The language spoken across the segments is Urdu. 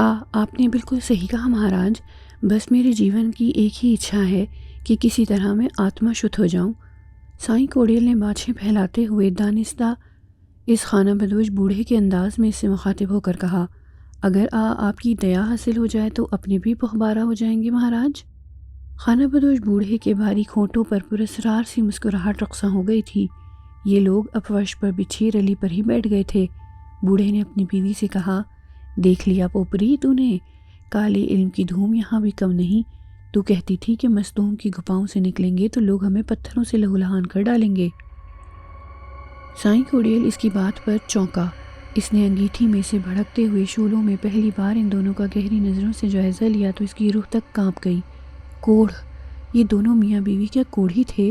ہاں، آپ نے بالکل صحیح کہا مہاراج۔ بس میرے جیون کی ایک ہی اچھا ہے کہ کسی طرح میں آتما شدھ ہو جاؤں۔ سائیں کوڑیل نے باتیں پھیلاتے ہوئے دانستہ اس خانہ بدوش بوڑھے کے انداز میں اس سے مخاطب ہو کر کہا، اگر آپ کی دیا حاصل ہو جائے تو اپنے بھی پخبارہ ہو جائیں گے مہاراج۔ خانہ بدوش بوڑھے کے باریک ہونٹوں پر پراسرار سی مسکراہٹ رقصاں ہو گئی تھی۔ یہ لوگ اپوش پر بچھی رلی پر ہی بیٹھ گئے تھے۔ بوڑھے نے اپنی بیوی سے کہا، دیکھ لیا پوپری تو نے، کالے علم کی دھوم یہاں بھی کم نہیں۔ تو کہتی تھی کہ مستوں کی گھپاؤں سے نکلیں گے تو لوگ ہمیں پتھروں سے لہولہان کر ڈالیں گے۔ سائیں کوڑیل اس کی بات پر چونکا۔ اس نے انگیٹھی میں سے بھڑکتے ہوئے شولوں میں پہلی بار ان دونوں کا گہری نظروں سے جائزہ لیا تو اس کی روح تک کانپ گئی۔ کوڑھ! یہ دونوں میاں بیوی کیا کوڑھ ہی تھے؟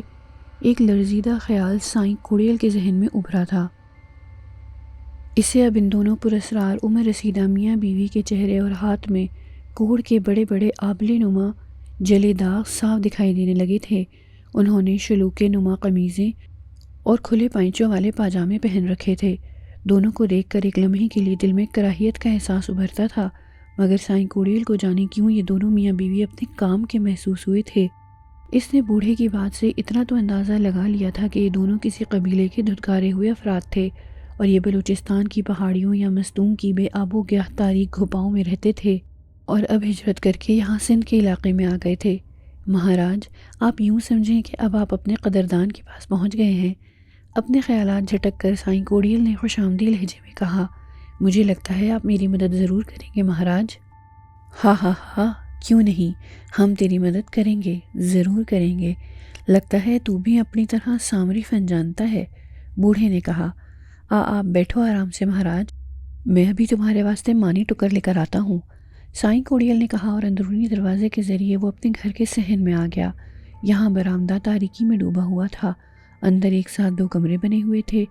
ایک لرزیدہ خیال سائیں کوڑیل کے ذہن میں ابھرا تھا۔ اسے اب ان دونوں پراسرار عمر رسیدہ میاں بیوی کے چہرے اور ہاتھ میں کوڑھ کے بڑے بڑے آبلے نما جلے داغ صاف دکھائی دینے لگے تھے۔ انہوں نے شلوکے نما قمیضیں اور کھلے پائچوں والے پاجامے پہن رکھے تھے۔ دونوں کو دیکھ کر ایک لمحے کے لیے دل میں کراہیت کا احساس ابھرتا تھا، مگر سائیں کوڑیل کو جانے کیوں یہ دونوں میاں بیوی اپنے کام کے محسوس ہوئے تھے۔ اس نے بوڑھے کی بات سے اتنا تو اندازہ لگا لیا تھا کہ یہ دونوں کسی قبیلے کے دھتکارے ہوئے افراد تھے اور یہ بلوچستان کی پہاڑیوں یا مستونگ کی بے آب و گیاہ تاریک گھپاؤں میں رہتے تھے اور اب ہجرت کر کے یہاں سندھ کے علاقے میں آ گئے تھے۔ مہاراج، آپ یوں سمجھیں کہ اب آپ اپنے قدردان کے پاس پہنچ گئے ہیں۔ اپنے خیالات جھٹک کر سائیں کوڑیل نے خوش آمدی لہجے میں کہا، مجھے لگتا ہے آپ میری مدد ضرور کریں گے مہاراج۔ ہاں ہاں ہاں، کیوں نہیں، ہم تیری مدد کریں گے، ضرور کریں گے۔ لگتا ہے تو بھی اپنی طرح سامری فن جانتا ہے، بوڑھے نے کہا۔ آپ بیٹھو آرام سے مہاراج، میں ابھی تمہارے واسطے مانی ٹکر لے کر آتا ہوں، سائیں کوڑیل نے کہا اور اندرونی دروازے کے ذریعے وہ اپنے گھر کے صحن میں آ گیا۔ یہاں برآمدہ تاریکی میں ڈوبا ہوا تھا۔ اندر ایک ساتھ دو کمرے بنے ہوئے تھے۔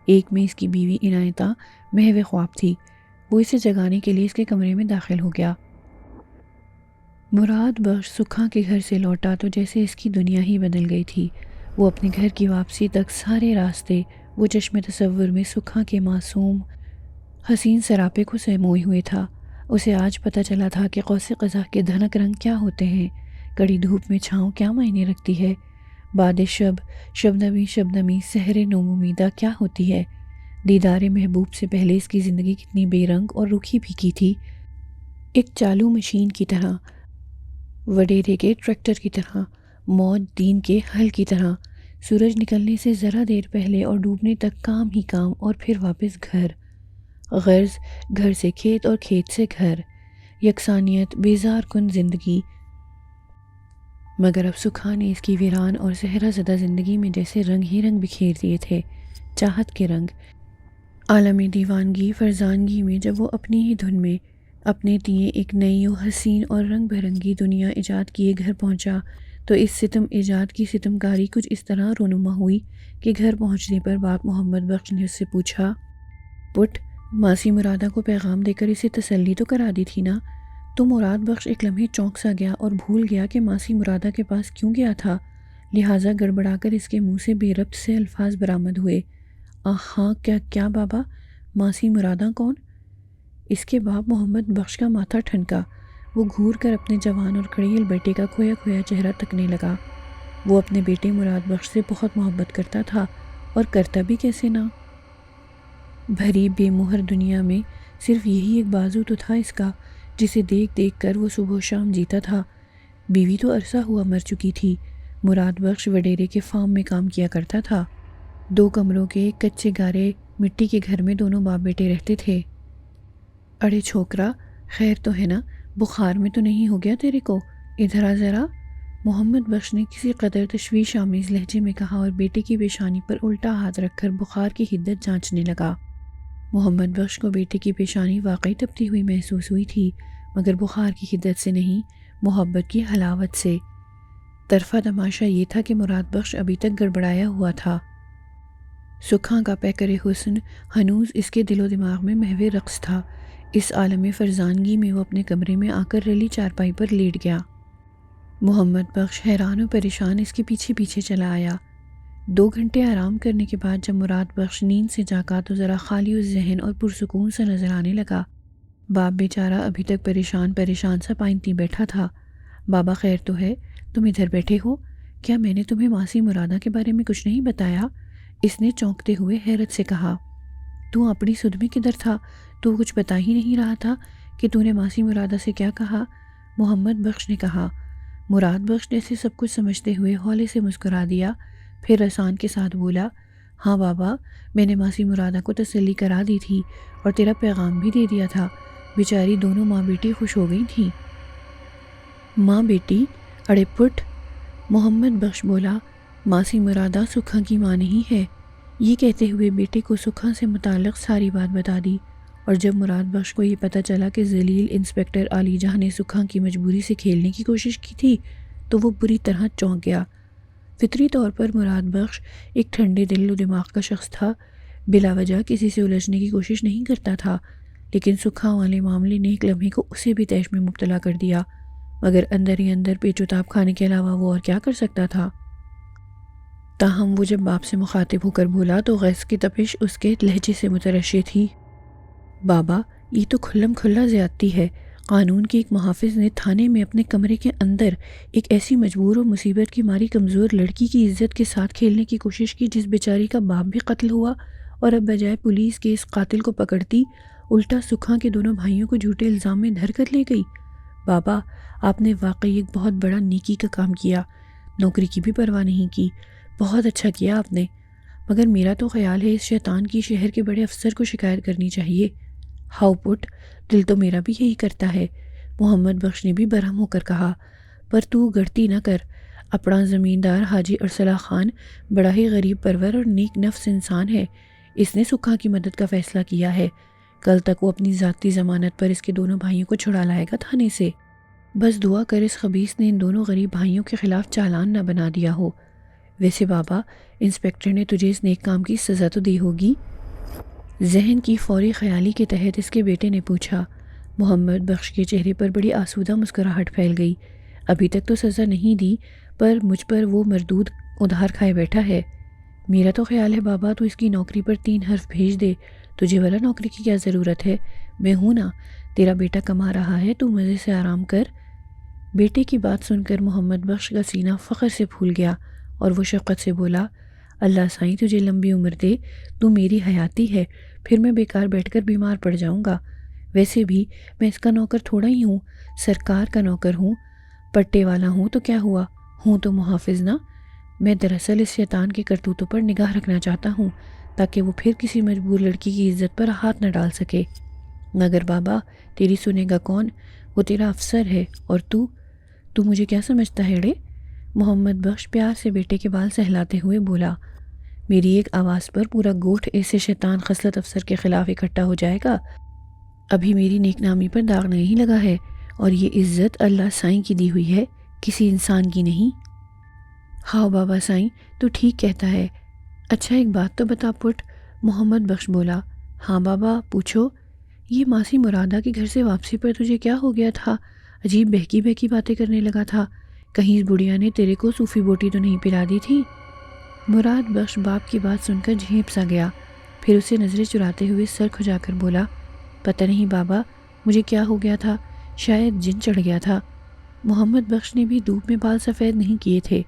ایک میں اس کی بیوی عنایتہ محو خواب تھی۔ وہ اسے جگانے کے لیے اس کے کمرے میں داخل ہو گیا۔ مراد بخش سکھا کے گھر سے لوٹا تو جیسے اس کی دنیا ہی بدل گئی تھی۔ وہ اپنے گھر کی واپسی تک سارے راستے وہ چشم تصور میں سکھا کے معصوم حسین سراپے کو سموئے ہوئے تھا۔ اسے آج پتہ چلا تھا کہ قوس قزح کے دھنک رنگ کیا ہوتے ہیں، کڑی دھوپ میں چھاؤں کیا معنی رکھتی ہے، باد شبنمی سحر نومیدہ کیا ہوتی ہے، دیدار محبوب سے پہلے اس کی زندگی کتنی بے رنگ اور روکھی پھیکی تھی، ایک چالو مشین کی طرح، وڈیرے کے ٹریکٹر کی طرح، موج دین کے حل کی طرح، سورج نکلنے سے ذرا دیر پہلے اور ڈوبنے تک کام ہی کام اور پھر واپس گھر، غرض گھر سے کھیت اور کھیت سے گھر، یکسانیت بیزار کن زندگی۔ مگر اب سکھا نے اس کی ویران اور صحرا زدہ زندگی میں جیسے رنگ ہی رنگ بکھیر دیے تھے، چاہت کے رنگ۔ عالم دیوانگی فرزانگی میں جب وہ اپنی ہی دھن میں اپنے تئیں ایک نئی و حسین اور رنگ برنگی دنیا ایجاد کیے گھر پہنچا تو اس ستم ایجاد کی ستمکاری کچھ اس طرح رونما ہوئی کہ گھر پہنچنے پر باپ محمد بخش نے اس سے پوچھا، پٹ، ماسی مرادہ کو پیغام دے کر اسے تسلی تو کرا دی تھی نا؟ تو مراد بخش ایک لمحے چونک سا گیا اور بھول گیا کہ ماسی مرادہ کے پاس کیوں گیا تھا، لہٰذا گڑبڑا کر اس کے منہ سے بے ربط سے الفاظ برآمد ہوئے، ہاں کیا بابا، ماسی مرادہ کون؟ اس کے باپ محمد بخش کا ماتھا ٹھنکا۔ وہ گھور کر اپنے جوان اور کھڑیل بیٹے کا کھویا کھویا چہرہ تکنے لگا۔ وہ اپنے بیٹے مراد بخش سے بہت محبت کرتا تھا، اور کرتا بھی کیسے نہ؟ بھری بے مہر دنیا میں صرف یہی ایک بازو تو تھا اس کا جسے دیکھ دیکھ کر وہ صبح و شام جیتا تھا۔ بیوی تو عرصہ ہوا مر چکی تھی۔ مراد بخش وڈیرے کے فارم میں کام کیا کرتا تھا۔ 2 کمروں کے ایک کچے گارے مٹی کے گھر میں دونوں باپ بیٹے رہتے تھے۔ اڑے چھوکرا، خیر تو ہے نا؟ بخار میں تو نہیں ہو گیا تیرے کو؟ ادھر آ ذرا، محمد بخش نے کسی قدر تشویش آمیز لہجے میں کہا اور بیٹے کی پیشانی پر الٹا ہاتھ رکھ کر بخار کی حدت جانچنے لگا۔ محمد بخش کو بیٹے کی پیشانی واقعی تپتی ہوئی محسوس ہوئی تھی، مگر بخار کی حدت سے نہیں، محبت کی حلاوت سے۔ طرفہ تماشا یہ تھا کہ مراد بخش ابھی تک گڑبڑایا ہوا تھا۔ سکھا کا پیکر حسن ہنوز اس کے دل و دماغ میں محو رقص تھا۔ اس عالم فرزانگی میں وہ اپنے کمرے میں آ کر رلی چارپائی پر لیٹ گیا۔ محمد بخش حیران و پریشان اس کے پیچھے پیچھے چلا آیا۔ 2 گھنٹے آرام کرنے کے بعد جب مراد بخش نیند سے جاگا تو ذرا خالی و ذہن اور پرسکون سا نظر آنے لگا۔ باپ بیچارہ ابھی تک پریشان پریشان سا پائنتی بیٹھا تھا۔ بابا خیر تو ہے؟ تم ادھر بیٹھے ہو؟ کیا میں نے تمہیں ماسی مرادہ کے بارے میں کچھ نہیں بتایا؟ اس نے چونکتے ہوئے حیرت سے کہا۔ تو اپنی سدھ میں کدھر تھا؟ تو کچھ بتا ہی نہیں رہا تھا کہ تو نے ماسی مرادہ سے کیا کہا؟ محمد بخش نے کہا۔ مراد بخش جیسے سب کچھ سمجھتے ہوئے ہولے سے مسکرا دیا، پھر رسان کے ساتھ بولا، ہاں بابا، میں نے ماسی مرادہ کو تسلی کرا دی تھی اور تیرا پیغام بھی دے دیا تھا۔ بیچاری دونوں ماں بیٹی خوش ہو گئی تھیں۔ ماں بیٹی؟ اڑے پٹ! محمد بخش بولا، ماسی مرادہ سکھا کی ماں نہیں ہے۔ یہ کہتے ہوئے بیٹے کو سکھا سے متعلق ساری بات بتا دی، اور جب مراد بخش کو یہ پتہ چلا کہ ذلیل انسپکٹر علی جہاں نے سکھا کی مجبوری سے کھیلنے کی کوشش کی تھی تو وہ بری طرح چونک گیا۔ فطری طور پر مراد بخش ایک ٹھنڈے دل و دماغ کا شخص تھا، بلا وجہ کسی سے الجھنے کی کوشش نہیں کرتا تھا، لیکن سکھا والے معاملے نے ایک لمحے کو اسے بھی طیش میں مبتلا کر دیا، مگر اندر ہی اندر پیچ و تاب کھانے کے علاوہ وہ اور کیا کر سکتا تھا؟ تاہم وہ جب باپ سے مخاطب ہو کر بولا تو غیظ کی تپش اس کے لہجے سے مترشح تھی۔ بابا، یہ تو کھلم کھلا زیادتی ہے۔ قانون کے ایک محافظ نے تھانے میں اپنے کمرے کے اندر ایک ایسی مجبور و مصیبت کی ماری کمزور لڑکی کی عزت کے ساتھ کھیلنے کی کوشش کی جس بیچاری کا باپ بھی قتل ہوا، اور اب بجائے پولیس کے اس قاتل کو پکڑتی الٹا سکھا کے دونوں بھائیوں کو جھوٹے الزام میں دھر کر لے گئی۔ بابا، آپ نے واقعی ایک بہت بڑا نیکی کا کام کیا، نوکری کی بھی پرواہ نہیں کی، بہت اچھا کیا آپ نے، مگر میرا تو خیال ہے اس شیطان کی شہر کے بڑے افسر کو شکایت کرنی چاہیے۔ ہاؤ پٹ! دل تو میرا بھی یہی کرتا ہے، محمد بخش نے بھی برہم ہو کر کہا، پر تو گڑتی نہ کر۔ اپنا زمیندار حاجی ارسلہ خان بڑا ہی غریب پرور اور نیک نفس انسان ہے، اس نے سکھا کی مدد کا فیصلہ کیا ہے، کل تک وہ اپنی ذاتی ضمانت پر اس کے دونوں بھائیوں کو چھڑا لائے گا تھانے سے۔ بس دعا کر اس خبیث نے ان دونوں غریب بھائیوں کے خلاف چالان نہ بنا دیا ہو۔ ویسے بابا، انسپکٹر نے تجھے اس نیک کام کی سزا تو دی ہوگی؟ ذہن کی فوری خیالی کے تحت اس کے بیٹے نے پوچھا۔ محمد بخش کے چہرے پر بڑی آسودہ مسکراہٹ پھیل گئی۔ ابھی تک تو سزا نہیں دی، پر مجھ پر وہ مردود ادھار کھائے بیٹھا ہے۔ میرا تو خیال ہے بابا تو اس کی نوکری پر 3 حرف بھیج دے، تجھے والا نوکری کی کیا ضرورت ہے؟ میں ہوں نا، تیرا بیٹا کما رہا ہے، تو مزے سے آرام کر۔ بیٹے کی بات سن کر محمد بخش کا سینہ فخر سے پھول گیا اور وہ شفقت سے بولا، اللہ سائیں تجھے لمبی عمر دے، تو میری حیاتی ہے، پھر میں بیکار بیٹھ کر بیمار پڑ جاؤں گا۔ ویسے بھی میں اس کا نوکر تھوڑا ہی ہوں، سرکار کا نوکر ہوں، پٹے والا ہوں تو کیا ہوا، ہوں تو محافظ نا۔ میں دراصل اس شیطان کے کرتوتوں پر نگاہ رکھنا چاہتا ہوں تاکہ وہ پھر کسی مجبور لڑکی کی عزت پر ہاتھ نہ ڈال سکے، مگر بابا تیری سنے گا کون؟ وہ تیرا افسر ہے، اور تو مجھے کیا سمجھتا ہے ڑے؟ محمد بخش پیار سے بیٹے کے بال سہلاتے ہوئے بولا، میری ایک آواز پر پورا گوٹھ ایسے شیطان خصلت افسر کے خلاف اکٹھا ہو جائے گا۔ ابھی میری نیک نامی پر داغ نہیں لگا ہے، اور یہ عزت اللہ سائیں کی دی ہوئی ہے، کسی انسان کی نہیں۔ ہاں بابا سائیں، تو ٹھیک کہتا ہے۔ اچھا ایک بات تو بتا پٹ، محمد بخش بولا۔ ہاں بابا پوچھو۔ یہ ماسی مرادہ کے گھر سے واپسی پر تجھے کیا ہو گیا تھا؟ عجیب بہکی بہکی باتیں کرنے لگا تھا، کہیں اس بڑھیا نے تیرے کو صوفی بوٹی تو نہیں پلا دی تھی؟ مراد بخش باپ کی بات سن کر جھیپ سا گیا، پھر اسے نظریں چراتے ہوئے سر کھجا کر بولا، پتہ نہیں بابا مجھے کیا ہو گیا تھا، شاید جن چڑھ گیا تھا۔ محمد بخش نے بھی دھوپ میں بال سفید نہیں کیے تھے،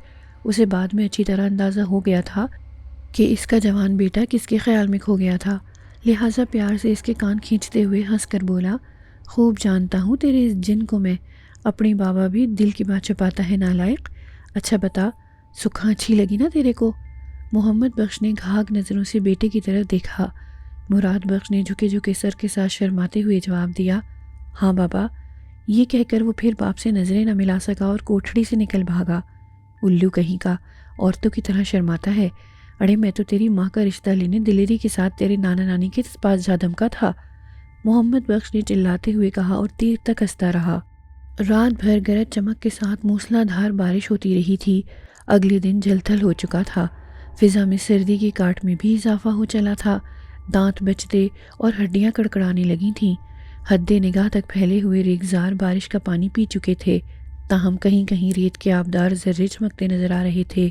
اسے بعد میں اچھی طرح اندازہ ہو گیا تھا کہ اس کا جوان بیٹا کس کے خیال میں کھو گیا تھا، لہٰذا پیار سے اس کے کان کھینچتے ہوئے ہنس کر بولا، خوب جانتا ہوں تیرے اس جن کو میں، اپنی بابا بھی دل کی بات چھپاتا ہے نالائق۔ اچھا بتا، سکھا اچھی لگی نا تیرے کو؟ محمد بخش نے گھاگ نظروں سے بیٹے کی طرف دیکھا۔ مراد بخش نے جھکے جھکے سر کے ساتھ شرماتے ہوئے جواب دیا، ہاں بابا۔ یہ کہہ کر وہ پھر باپ سے نظریں نہ ملا سکا اور کوٹھڑی سے نکل بھاگا۔ الو کہیں کا، عورتوں کی طرح شرماتا ہے، اڑے میں تو تیری ماں کا رشتہ لینے دلیری کے ساتھ تیرے نانا نانی کے پاس جا دھمکا تھا، محمد بخش نے چلاتے ہوئے کہا اور دیر تک ہنستا رہا۔ رات بھر گرج چمک کے ساتھ موسلا دھار بارش ہوتی رہی تھی۔ اگلے دن جھل تھل ہو چکا تھا، فضا میں سردی کی کاٹ میں بھی اضافہ ہو چلا تھا، دانت بجتے اور ہڈیاں کڑکڑانے لگی تھیں۔ حد نگاہ تک پھیلے ہوئے ریگزار بارش کا پانی پی چکے تھے، تاہم کہیں کہیں ریت کے آبدار ذرے چمکتے نظر آ رہے تھے۔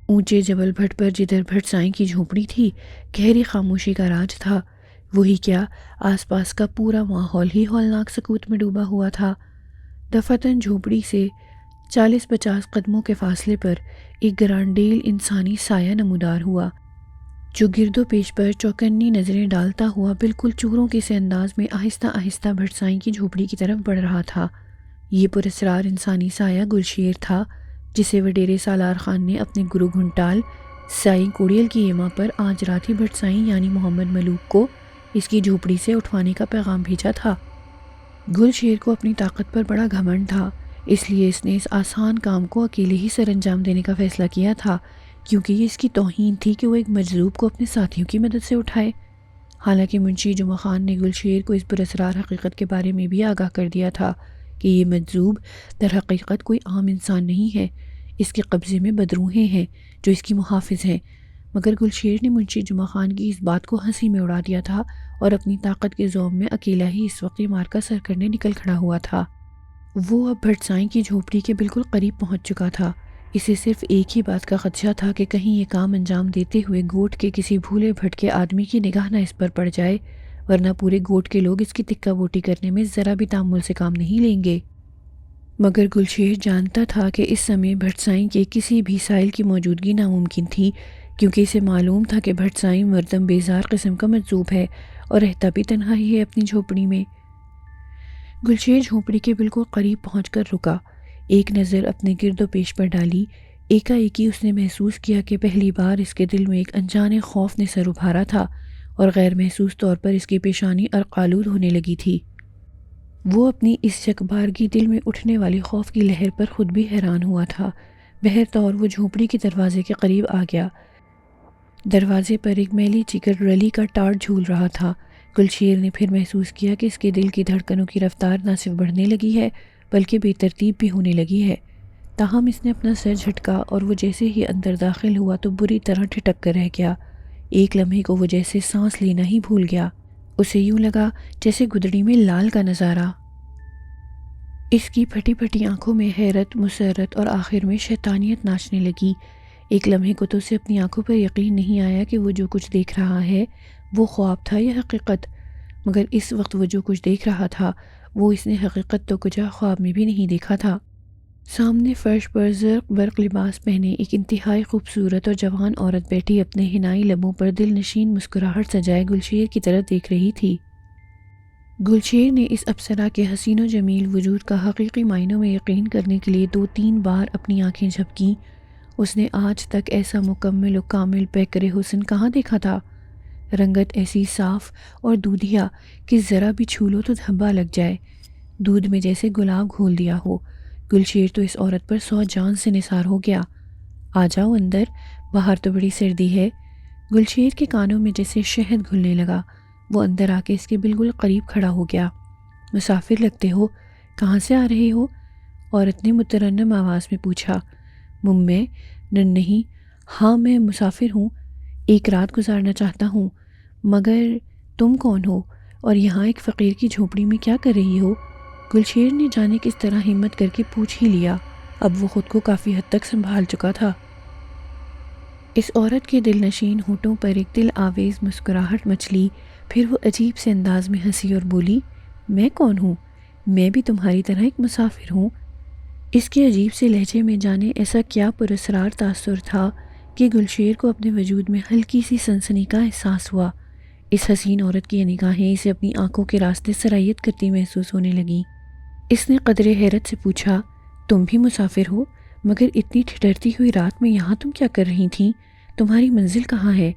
اونچے جبل بھٹ پر جدھر بھٹ سائیں کی جھونپڑی تھی، گہری خاموشی کا راج تھا۔ وہی کیا، آس پاس کا پورا ماحول ہی ہولناک سکوت میں ڈوبا ہوا تھا۔ دفتن جھوپڑی سے 40-50 قدموں کے فاصلے پر ایک گرانڈیل انسانی سایہ نمودار ہوا، جو گرد و پیش پر چوکنی نظریں ڈالتا ہوا بالکل چوروں کے سے انداز میں آہستہ آہستہ بھٹسائی کی جھوپڑی کی طرف بڑھ رہا تھا۔ یہ پراسرار انسانی سایہ گلشیر تھا، جسے وڈیرے سالار خان نے اپنے گرو گھنٹال سائی کوڑیل کی ایما پر آج رات ہی بھٹسائی یعنی محمد ملوک کو اس کی جھوپڑی سے اٹھوانے کا پیغام بھیجا تھا۔ گلشیر کو اپنی طاقت پر بڑا گھمنڈ تھا، اس لیے اس نے اس آسان کام کو اکیلے ہی سر انجام دینے کا فیصلہ کیا تھا، کیونکہ یہ اس کی توہین تھی کہ وہ ایک مجذوب کو اپنے ساتھیوں کی مدد سے اٹھائے۔ حالانکہ منشی جمعہ خان نے گلشیر کو اس پراسرار حقیقت کے بارے میں بھی آگاہ کر دیا تھا کہ یہ مجذوب در حقیقت کوئی عام انسان نہیں ہے، اس کے قبضے میں بدروحیں ہیں جو اس کی محافظ ہیں، مگر گلشیر نے منشی جمعہ خان کی اس بات کو ہنسی میں اڑا دیا تھا اور اپنی طاقت کے ذوب میں اکیلا ہی اس وقت یہ مارکا سر کرنے نکل کھڑا ہوا تھا۔ وہ اب بھٹسائی کی جھوپڑی کے بالکل قریب پہنچ چکا تھا۔ اسے صرف ایک ہی بات کا خدشہ تھا کہ کہیں یہ کام انجام دیتے ہوئے گوٹ کے کسی بھولے بھٹکے آدمی کی نگاہ نہ اس پر پڑ جائے، ورنہ پورے گوٹ کے لوگ اس کی تکہ بوٹی کرنے میں ذرا بھی تامل سے کام نہیں لیں گے۔ مگر گلشیر جانتا تھا کہ اس سمے بھٹسائی کے کسی بھی سائل کی موجودگی ناممکن تھی، کیونکہ اسے معلوم تھا کہ بھٹسائی مردم بیزار قسم کا مجذوب ہے اور رہتا بھی تنہا ہی ہے اپنی جھوپڑی میں۔ گلشیر جھوپڑی کے بالکل قریب پہنچ کر رکا، ایک نظر اپنے گرد و پیش پر ڈالی۔ ایک اس نے محسوس کیا کہ پہلی بار اس کے دل میں ایک انجانے خوف نے سر ابھارا تھا اور غیر محسوس طور پر اس کی پیشانی ارقالود ہونے لگی تھی۔ وہ اپنی اس یکبارگی دل میں اٹھنے والی خوف کی لہر پر خود بھی حیران ہوا تھا۔ بہرطور وہ جھوپڑی کے دروازے کے قریب آ گیا۔ دروازے پر ایک میلی چیکر رلی کا ٹاٹ جھول رہا تھا۔ گلشیر نے پھر محسوس کیا کہ اس کے دل کی دھڑکنوں کی رفتار نہ صرف بڑھنے لگی ہے بلکہ بے ترتیب بھی ہونے لگی ہے۔ تاہم اس نے اپنا سر جھٹکا اور وہ جیسے ہی اندر داخل ہوا تو بری طرح ٹھٹک کر رہ گیا۔ ایک لمحے کو وہ جیسے سانس لینا ہی بھول گیا۔ اسے یوں لگا جیسے گدڑی میں لال کا نظارہ۔ اس کی پھٹی پھٹی آنکھوں میں حیرت، مسرت اور آخر میں شیطانیت ناچنے لگی۔ ایک لمحے کو تو اسے اپنی آنکھوں پر یقین نہیں آیا کہ وہ جو کچھ دیکھ رہا ہے وہ خواب تھا یا حقیقت، مگر اس وقت وہ جو کچھ دیکھ رہا تھا وہ اس نے حقیقت تو کجا خواب میں بھی نہیں دیکھا تھا۔ سامنے فرش پر زرق برق لباس پہنے ایک انتہائی خوبصورت اور جوان عورت بیٹھی اپنے حنائی لبوں پر دل نشین مسکراہٹ سجائے گلشیر کی طرف دیکھ رہی تھی۔ گلشیر نے اس اپسرا کے حسین و جمیل وجود کا حقیقی معنوں میں یقین کرنے کے لیے 2-3 بار اپنی آنکھیں جھپکیں۔ اس نے آج تک ایسا مکمل و کامل پیکر حسن کہاں دیکھا تھا؟ رنگت ایسی صاف اور دودھیا کہ ذرا بھی چھو لو تو دھبا لگ جائے، دودھ میں جیسے گلاب گھول دیا ہو۔ گلشیر تو اس عورت پر 100 جان سے نثار ہو گیا۔ آ جاؤ اندر، باہر تو بڑی سردی ہے۔ گلشیر کے کانوں میں جیسے شہد گھلنے لگا۔ وہ اندر آ کے اس کے بالکل قریب کھڑا ہو گیا۔ مسافر لگتے ہو، کہاں سے آ رہے ہو؟ عورت نے مترنم آواز میں پوچھا۔ میں نہیں، ہاں میں مسافر ہوں، ایک رات گزارنا چاہتا ہوں، مگر تم کون ہو اور یہاں ایک فقیر کی جھوپڑی میں کیا کر رہی ہو؟ گلشیر نے جانے کس طرح ہمت کر کے پوچھ ہی لیا۔ اب وہ خود کو کافی حد تک سنبھال چکا تھا۔ اس عورت کے دل نشین ہونٹوں پر ایک دل آویز مسکراہٹ مچلی، پھر وہ عجیب سے انداز میں ہنسی اور بولی، میں کون ہوں؟ میں بھی تمہاری طرح ایک مسافر ہوں۔ اس کے عجیب سے لہجے میں جانے ایسا کیا پراسرار تاثر تھا کہ گلشیر کو اپنے وجود میں ہلکی سی سنسنی کا احساس ہوا۔ اس حسین عورت کی نگاہیں اسے اپنی آنکھوں کے راستے سرایت کرتی محسوس ہونے لگیں۔ اس نے قدرے حیرت سے پوچھا، تم بھی مسافر ہو؟ مگر اتنی ٹھٹرتی ہوئی رات میں یہاں تم کیا کر رہی تھیں؟ تمہاری منزل کہاں ہے؟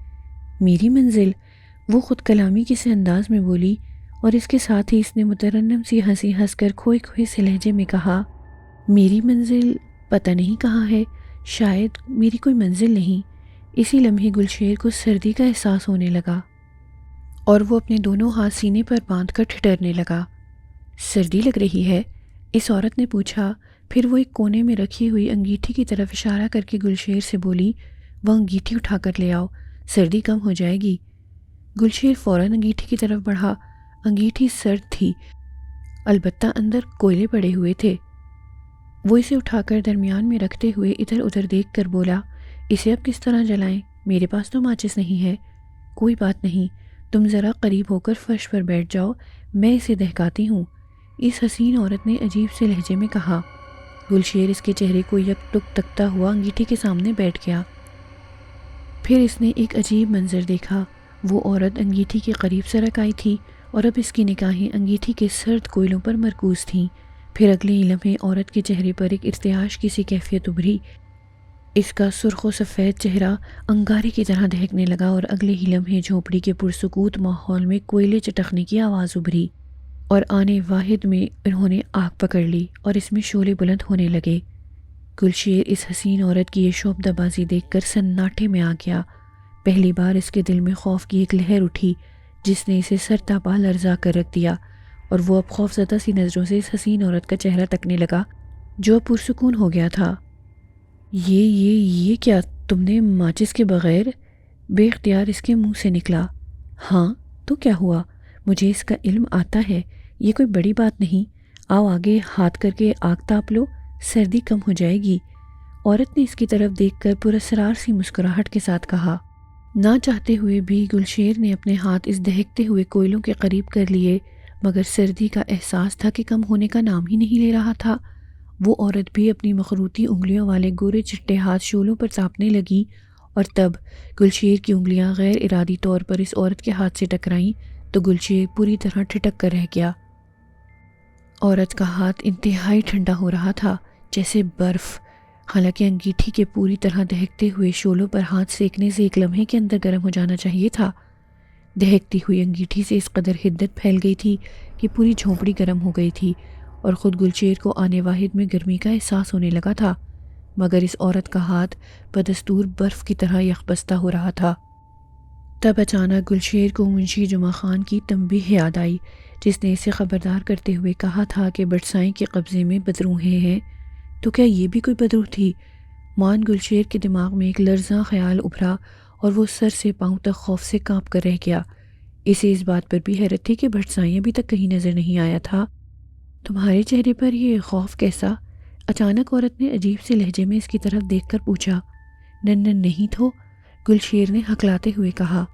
میری منزل؟ وہ خود کلامی کسی انداز میں بولی، اور اس کے ساتھ ہی اس نے مترنم سی ہنسی ہنس کر کھوئے کھوئے سے لہجے میں کہا، میری منزل پتہ نہیں کہاں ہے، شاید میری کوئی منزل نہیں۔ اسی لمحے گلشیر کو سردی کا احساس ہونے لگا اور وہ اپنے دونوں ہاتھ سینے پر باندھ کر ٹھٹرنے لگا۔ سردی لگ رہی ہے؟ اس عورت نے پوچھا، پھر وہ ایک کونے میں رکھی ہوئی انگیٹھی کی طرف اشارہ کر کے گلشیر سے بولی، وہ انگیٹھی اٹھا کر لے آؤ، سردی کم ہو جائے گی۔ گلشیر فوراً انگیٹھی کی طرف بڑھا۔ انگیٹھی سرد تھی، البتہ اندر کوئلے پڑے ہوئے تھے۔ وہ اسے اٹھا کر درمیان میں رکھتے ہوئے ادھر ادھر دیکھ کر بولا، اسے اب کس طرح جلائیں؟ میرے پاس تو ماچس نہیں ہے۔ کوئی بات نہیں، تم ذرا قریب ہو کر فرش پر بیٹھ جاؤ، میں اسے دہکاتی ہوں، اس حسین عورت نے عجیب سے لہجے میں کہا۔ گلشیر اس کے چہرے کو یک ٹک تکتا ہوا انگیٹھی کے سامنے بیٹھ گیا۔ پھر اس نے ایک عجیب منظر دیکھا۔ وہ عورت انگیٹھی کے قریب سرک آئی تھی اور اب اس کی نگاہیں انگیٹھی کے سرد کوئلوں پر مرکوز تھیں۔ پھر اگلے ہی لمحے عورت کے چہرے پر ایک ارتعاش کی سی کیفیت ابھری۔ اس کا سرخ و سفید چہرہ انگارے کی طرح دہکنے لگا اور اگلے ہی لمحے جھونپڑی کے پرسکوت ماحول میں کوئلے چٹکنے کی آواز ابھری اور آنے واحد میں انہوں نے آگ پکڑ لی اور اس میں شعلے بلند ہونے لگے۔ گلشیر اس حسین عورت کی یہ شعبدہ بازی دیکھ کر سناٹے میں آ گیا۔ پہلی بار اس کے دل میں خوف کی ایک لہر اٹھی جس نے اسے سر تا پا لرزا کر رکھ دیا، اور وہ اب خوفزدہ سی نظروں سے اس حسین عورت کا چہرہ تکنے لگا جو پرسکون ہو گیا تھا۔ یہ کیا تم نے ماچس کے بغیر؟ بے اختیار اس کے منہ سے نکلا۔ ہاں تو کیا ہوا، مجھے اس کا علم آتا ہے، یہ کوئی بڑی بات نہیں، آؤ آگے ہاتھ کر کے آگ تاپ لو، سردی کم ہو جائے گی۔ عورت نے اس کی طرف دیکھ کر پراسرار سی مسکراہٹ کے ساتھ کہا۔ نہ چاہتے ہوئے بھی گلشیر نے اپنے ہاتھ اس دہکتے ہوئے کوئلوں کے قریب کر لیے، مگر سردی کا احساس تھا کہ کم ہونے کا نام ہی نہیں لے رہا تھا۔ وہ عورت بھی اپنی مخروطی انگلیوں والے گورے چٹے ہاتھ شعلوں پر تاپنے لگی، اور تب گلشیر کی انگلیاں غیر ارادی طور پر اس عورت کے ہاتھ سے ٹکرائیں تو گلشیر پوری طرح ٹھٹک کر رہ گیا۔ عورت کا ہاتھ انتہائی ٹھنڈا ہو رہا تھا، جیسے برف، حالانکہ انگیٹھی کے پوری طرح دہکتے ہوئے شعلوں پر ہاتھ سینکنے سے ایک لمحے کے اندر گرم ہو جانا چاہیے تھا۔ دہکتی ہوئی انگیٹھی سے اس قدر حدت پھیل گئی تھی کہ پوری جھونپڑی گرم ہو گئی تھی، اور خود گلشیر کو آنے واحد میں گرمی کا احساس ہونے لگا تھا، مگر اس عورت کا ہاتھ بدستور برف کی طرح یخبستہ ہو رہا تھا۔ تب اچانک گلشیر کو منشی جمعہ خان کی تنبیہ یاد آئی، جس نے اسے خبردار کرتے ہوئے کہا تھا کہ بٹسائی کے قبضے میں بدروحیں ہیں۔ تو کیا یہ بھی کوئی بدروح تھی؟ مان گلشیر کے دماغ میں ایک لرزاں خیال ابھرا اور وہ سر سے پاؤں تک خوف سے کانپ کر رہ گیا۔ اسے اس بات پر بھی حیرت تھی کہ بٹسائی ابھی تک کہیں نظر نہیں آیا تھا۔ تمہارے چہرے پر یہ خوف کیسا؟ اچانک عورت نے عجیب سے لہجے میں اس کی طرف دیکھ کر پوچھا۔ نن نہیں تو، گلشیر نے ہکلاتے ہوئے کہا۔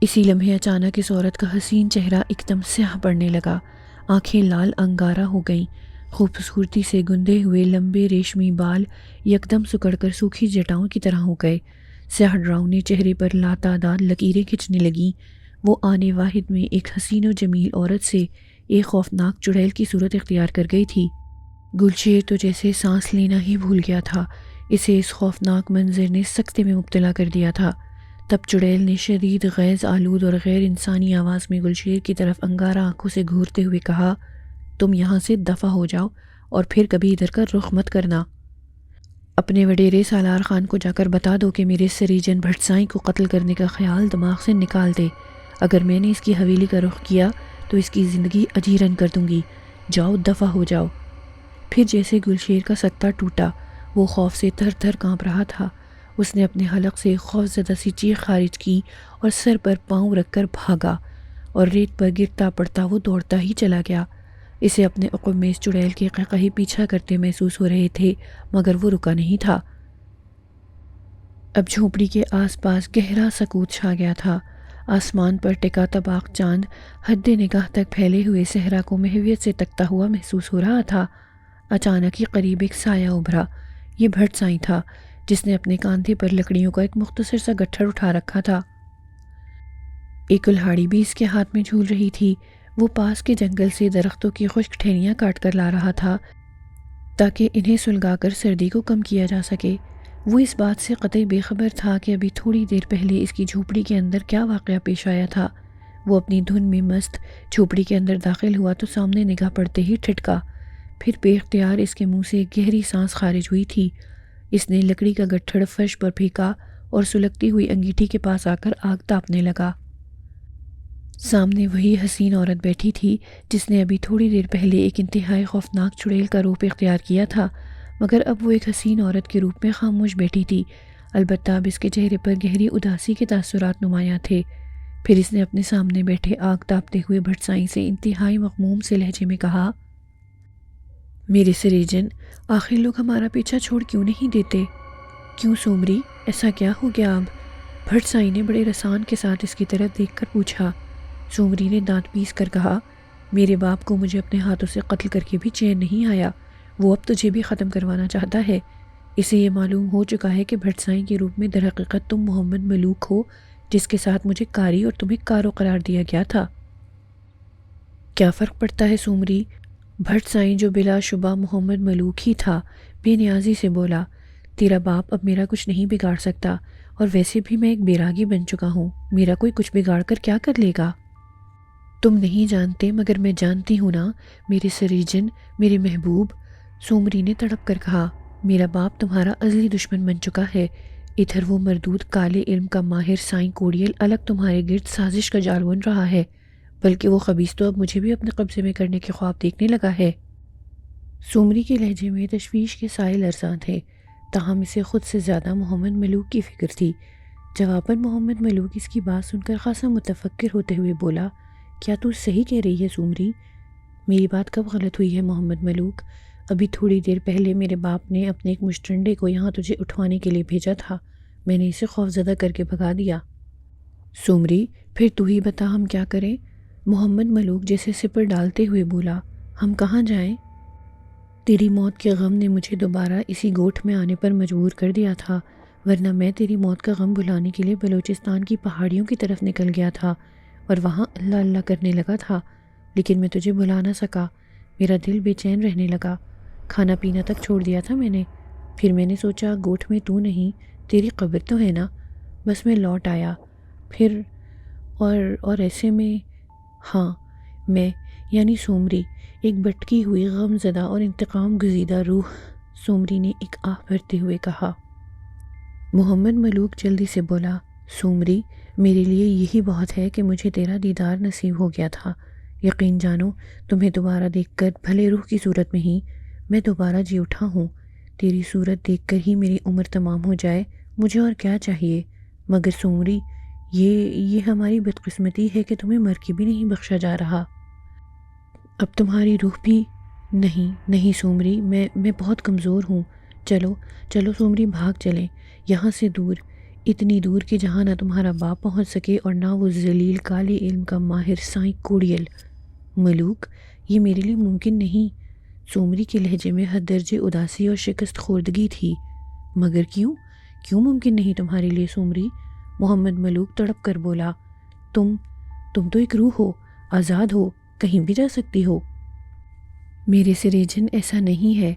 اسی لمحے اچانک اس عورت کا حسین چہرہ ایک دم سیاہ پڑنے لگا، آنکھیں لال انگارہ ہو گئیں، خوبصورتی سے گندے ہوئے لمبے ریشمی بال یکدم سکڑ کر سوکھی جٹاؤں کی طرح ہو گئے، سیاہ ڈراؤنے چہرے پر لاتعداد لکیریں کھنچنے لگیں۔ وہ آنے واحد میں ایک حسین و جمیل عورت سے ایک خوفناک چڑیل کی صورت اختیار کر گئی تھی۔ گلشیر تو جیسے سانس لینا ہی بھول گیا تھا، اسے اس خوفناک منظر نے سکتے میں مبتلا کر دیا تھا۔ تب چڑیل نے شدید غیظ آلود اور غیر انسانی آواز میں گلشیر کی طرف انگارہ آنکھوں سے گھورتے ہوئے کہا، تم یہاں سے دفع ہو جاؤ اور پھر کبھی ادھر کا رخ مت کرنا۔ اپنے وڈیرے سالار خان کو جا کر بتا دو کہ میرے سریجن بھٹسائی کو قتل کرنے کا خیال دماغ سے نکال دے، اگر میں نے اس کی حویلی کا رخ کیا تو اس کی زندگی اجیرن کر دوں گی، جاؤ دفع ہو جاؤ۔ پھر جیسے گلشیر کا سکتہ ٹوٹا، وہ خوف سے تھر تھر کانپ رہا تھا۔ اس نے اپنے حلق سے خوف زدہ سی چیخ خارج کی اور سر پر پاؤں رکھ کر بھاگا، اور ریت پر گرتا پڑتا وہ دوڑتا ہی چلا گیا۔ اسے اپنے عقب میں اس چڑیل کے قہقہے پیچھا کرتے محسوس ہو رہے تھے، مگر وہ رکا نہیں تھا۔ اب جھونپڑی کے آس پاس گہرا سکوت چھا گیا تھا۔ آسمان پر ٹکا طباق چاند حد نگاہ تک پھیلے ہوئے صحرا کو محویت سے تکتا ہوا محسوس ہو رہا تھا۔ اچانک ہی قریب ایک سایہ ابھرا۔ یہ بھٹسائی تھا، جس نے اپنے کاندھے پر لکڑیوں کا ایک مختصر سا گٹھڑ اٹھا رکھا تھا۔ ایک کلہاڑی بھی اس کے ہاتھ میں جھول رہی تھی۔ وہ پاس کے جنگل سے درختوں کی خشک ٹہنیاں کاٹ کر لا رہا تھا تاکہ انہیں سلگا کر سردی کو کم کیا جا سکے۔ وہ اس بات سے قطعی بے خبر تھا کہ ابھی تھوڑی دیر پہلے اس کی جھونپڑی کے اندر کیا واقعہ پیش آیا تھا۔ وہ اپنی دھن میں مست جھونپڑی کے اندر داخل ہوا تو سامنے نگاہ پڑتے ہی ٹھٹکا، پھر بے اختیار اس کے منہ سے ایک گہری سانس خارج ہوئی تھی۔ اس نے لکڑی کا گٹھڑ فرش پر پھینکا اور سلگتی ہوئی انگیٹھی کے پاس آ کر آگ تاپنے لگا۔ سامنے وہی حسین عورت بیٹھی تھی جس نے ابھی تھوڑی دیر پہلے ایک انتہائی خوفناک چڑیل کا روپ اختیار کیا تھا، مگر اب وہ ایک حسین عورت کے روپ میں خاموش بیٹھی تھی، البتہ اب اس کے چہرے پر گہری اداسی کے تاثرات نمایاں تھے۔ پھر اس نے اپنے سامنے بیٹھے آگ تاپتے ہوئے بھٹسائی سے انتہائی مغموم سے لہجے میں کہا، میرے سریجن، آخر لوگ ہمارا پیچھا چھوڑ کیوں نہیں دیتے؟ کیوں سومری، ایسا کیا ہو گیا اب؟ بھٹسائی نے بڑے رسان کے ساتھ اس کی طرف دیکھ کر پوچھا۔ سومری نے دانت پیس کر کہا، میرے باپ کو مجھے اپنے ہاتھوں سے قتل کر کے بھی چین نہیں آیا، وہ اب تجھے بھی ختم کروانا چاہتا ہے۔ اسے یہ معلوم ہو چکا ہے کہ بھٹ سائیں کے روپ میں در حقیقت تم محمد ملوک ہو، جس کے ساتھ مجھے کاری اور تمہیں کارو قرار دیا گیا تھا۔ کیا فرق پڑتا ہے سومری؟ بھٹ سائیں جو بلا شبہ محمد ملوک ہی تھا بے نیازی سے بولا، تیرا باپ اب میرا کچھ نہیں بگاڑ سکتا، اور ویسے بھی میں ایک بیراگی بن چکا ہوں، میرا کوئی کچھ بگاڑ کر کیا کر لے گا؟ تم نہیں جانتے مگر میں جانتی ہوں نا، میرے سریجن، میرے محبوب، سومری نے تڑپ کر کہا، میرا باپ تمہارا ازلی دشمن بن چکا ہے۔ ادھر وہ مردود کالے علم کا ماہر سائیں کوڑیل الگ تمہارے گرد سازش کا جال بن رہا ہے، بلکہ وہ خبیث تو اب مجھے بھی اپنے قبضے میں کرنے کے خواب دیکھنے لگا ہے۔ سومری کے لہجے میں تشویش کے سائے لرزاں تھے، تاہم اسے خود سے زیادہ محمد ملوک کی فکر تھی۔ جواباً محمد ملوک اس کی بات سن کر خاصا متفکر ہوتے ہوئے بولا، کیا تو صحیح کہہ رہی ہے سومری؟ میری بات کب غلط ہوئی ہے محمد ملوک؟ ابھی تھوڑی دیر پہلے میرے باپ نے اپنے ایک مشٹنڈے کو یہاں تجھے اٹھوانے کے لیے بھیجا تھا، میں نے اسے خوفزدہ کر کے بھگا دیا۔ سومری، پھر تو ہی بتا ہم کیا کریں؟ محمد ملوک جیسے سپر ڈالتے ہوئے بولا، ہم کہاں جائیں؟ تیری موت کے غم نے مجھے دوبارہ اسی گوٹھ میں آنے پر مجبور کر دیا تھا، ورنہ میں تیری موت کا غم بھلانے کے لیے بلوچستان کی پہاڑیوں کی طرف نکل گیا تھا اور وہاں اللہ اللہ کرنے لگا تھا، لیکن میں تجھے بھلا نہ سکا، میرا دل بے چین رہنے لگا، کھانا پینا تک چھوڑ دیا تھا میں نے۔ پھر میں نے سوچا گوٹھ میں تو نہیں، تیری قبر تو ہے نا، بس میں لوٹ آیا۔ پھر اور ایسے میں، ہاں میں یعنی سومری، ایک بھٹکی ہوئی غم زدہ اور انتقام گزیدہ روح، سومری نے ایک آہ بھرتے ہوئے کہا۔ محمد ملوک جلدی سے بولا، سومری، میرے لیے یہی بہت ہے کہ مجھے تیرا دیدار نصیب ہو گیا تھا، یقین جانو تمہیں دوبارہ دیکھ کر بھلے روح کی صورت میں ہی میں دوبارہ جی اٹھا ہوں، تیری صورت دیکھ کر ہی میری عمر تمام ہو جائے، مجھے اور کیا چاہیے؟ مگر سومری، یہ ہماری بدقسمتی ہے کہ تمہیں مر کے بھی نہیں بخشا جا رہا۔ اب تمہاری روح بھی نہیں سومری، میں بہت کمزور ہوں، چلو سومری بھاگ چلیں یہاں سے دور، اتنی دور کہ جہاں نہ تمہارا باپ پہنچ سکے اور نہ وہ ذلیل کالے علم کا ماہر سائیں کوڑیل۔ ملوک، یہ میرے لیے ممکن نہیں۔ سومری کے لہجے میں حد درجے اداسی اور شکست خوردگی تھی۔ مگر کیوں ممکن نہیں تمہارے لیے سومری؟ محمد ملوک تڑپ کر بولا، تم تو ایک روح ہو، آزاد ہو، کہیں بھی جا سکتی ہو۔ میرے سریجن ایسا نہیں ہے،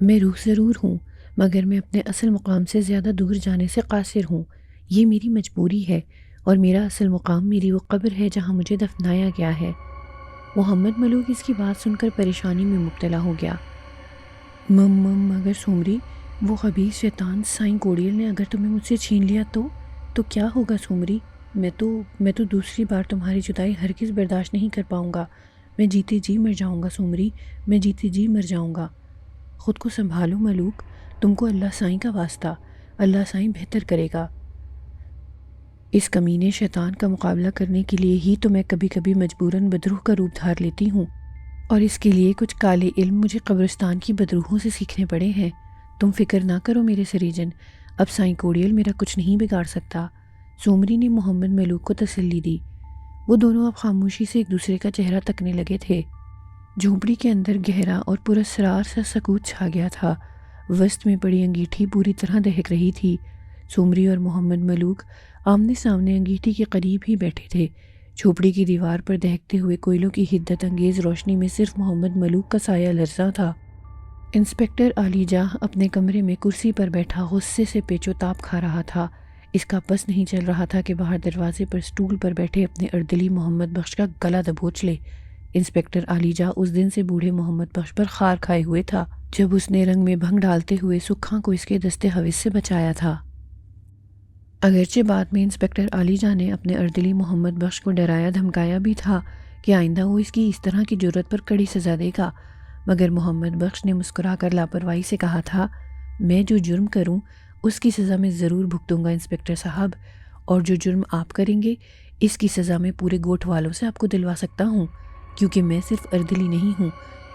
میں روح ضرور ہوں، مگر میں اپنے اصل مقام سے زیادہ دور جانے سے قاصر ہوں، یہ میری مجبوری ہے، اور میرا اصل مقام میری وہ قبر ہے جہاں مجھے دفنایا گیا ہے۔ محمد ملوک اس کی بات سن کر پریشانی میں مبتلا ہو گیا۔ مگر سومری، وہ خبیث شیطان سائیں کوڑیل نے اگر تمہیں مجھ سے چھین لیا تو کیا ہوگا سومری؟ میں تو دوسری بار تمہاری جدائی ہرگز برداشت نہیں کر پاؤں گا، میں جیتے جی مر جاؤں گا سومری، میں جیتے جی مر جاؤں گا۔ خود کو سنبھالو ملوک، تم کو اللہ سائیں کا واسطہ، اللہ سائیں بہتر کرے گا۔ اس کمینے شیطان کا مقابلہ کرنے کے لیے ہی تو میں کبھی کبھی مجبوراً بدروح کا روپ دھار لیتی ہوں، اور اس کے لیے کچھ کالے علم مجھے قبرستان کی بدروحوں سے سیکھنے پڑے ہیں۔ تم فکر نہ کرو میرے سریجن، اب سائیں کوڑیل میرا کچھ نہیں بگاڑ سکتا۔ سومری نے محمد ملوک کو تسلی دی۔ وہ دونوں اب خاموشی سے ایک دوسرے کا چہرہ تکنے لگے تھے۔ جھونپڑی کے اندر گہرا اور پراسرار سا سکوت چھا گیا تھا۔ وسط میں پڑی انگیٹھی پوری طرح دہک رہی تھی۔ سومری اور محمد ملوک آمنے سامنے انگیٹھی کے قریب ہی بیٹھے تھے۔ جھونپڑی کی دیوار پر دہکتے ہوئے کوئلوں کی حدت انگیز روشنی میں صرف محمد ملوک کا سایہ لرزاں تھا۔ انسپکٹر علی جاہ اپنے کمرے میں کرسی پر بیٹھا غصے سے پیچ و تاب کھا رہا تھا۔ اس کا بس نہیں چل رہا تھا کہ باہر دروازے پر سٹول پر بیٹھے اپنے اردلی محمد بخش کا گلا دبوچ لے۔ انسپکٹر علی جاہ اس دن سے بوڑھے محمد بخش پر خار کھائے ہوئے تھا جب اس نے رنگ میں بھنگ ڈالتے ہوئے سکھاں کو اس کے دستے ہوس سے بچایا تھا۔ اگرچہ بعد میں انسپکٹر علی جاں نے اپنے اردلی محمد بخش کو ڈرایا دھمکایا بھی تھا کہ آئندہ وہ اس طرح کی جرات پر کڑی سزا دے گا، مگر محمد بخش نے مسکرا کر لاپرواہی سے کہا تھا، میں جو جرم کروں اس کی سزا میں ضرور بھگتوں گا انسپکٹر صاحب، اور جو جرم آپ کریں گے اس کی سزا میں پورے گوٹھ والوں سے آپ کو دلوا سکتا ہوں، کیونکہ میں صرف اردلی نہیں ہوں،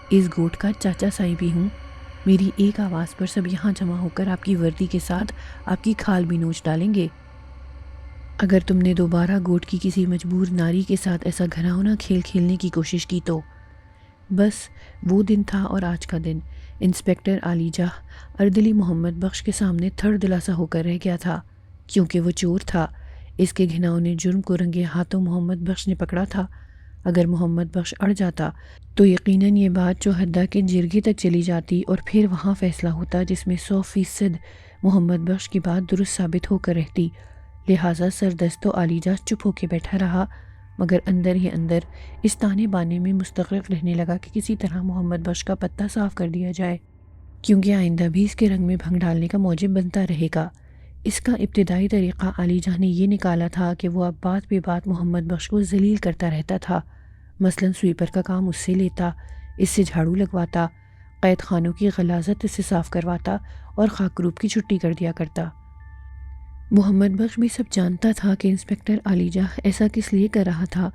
اس گوٹھ کا چاچا سائی بھی ہوں۔ میری ایک آواز پر سب یہاں جمع ہو کر آپ کی وردی کے ساتھ آپ کی کھال بھی نوچ ڈالیں گے۔ اگر تم نے دوبارہ گوٹ کی کسی مجبور ناری کے ساتھ ایسا گھناؤنا کھیل کھیلنے کی کوشش کی تو۔ بس وہ دن تھا اور آج کا دن انسپکٹر علی جاہ اردلی محمد بخش کے سامنے تھر دلاسا ہو کر رہ گیا تھا، کیونکہ وہ چور تھا۔ اس کے گھناؤنے جرم کو رنگے ہاتھوں محمد بخش نے پکڑا تھا۔ اگر محمد بخش اڑ جاتا تو یقیناً یہ بات جوہدہ کے جرگے تک چلی جاتی اور پھر وہاں فیصلہ ہوتا جس میں 100% محمد بخش کی بات درست ثابت ہو کر رہتی۔ لہٰذا سردست و علی جاہ چپ ہو کے بیٹھا رہا، مگر اندر ہی اندر اس تانے بانے میں مستغرق رہنے لگا کہ کسی طرح محمد بخش کا پتہ صاف کر دیا جائے، کیونکہ آئندہ بھی اس کے رنگ میں بھنگ ڈالنے کا موجب بنتا رہے گا۔ اس کا ابتدائی طریقہ علی جاہ نے یہ نکالا تھا کہ وہ اب بات بے بات محمد بخش کو ذلیل کرتا رہتا تھا۔ مثلاً سویپر کا کام اس سے لیتا، اس سے جھاڑو لگواتا، قید خانوں کی غلاظت اس سے صاف کرواتا اور خاکروب کی چھٹی کر دیا کرتا۔ محمد بخش بھی سب جانتا تھا کہ انسپکٹر علی جاہ ایسا کس لیے کر رہا تھا،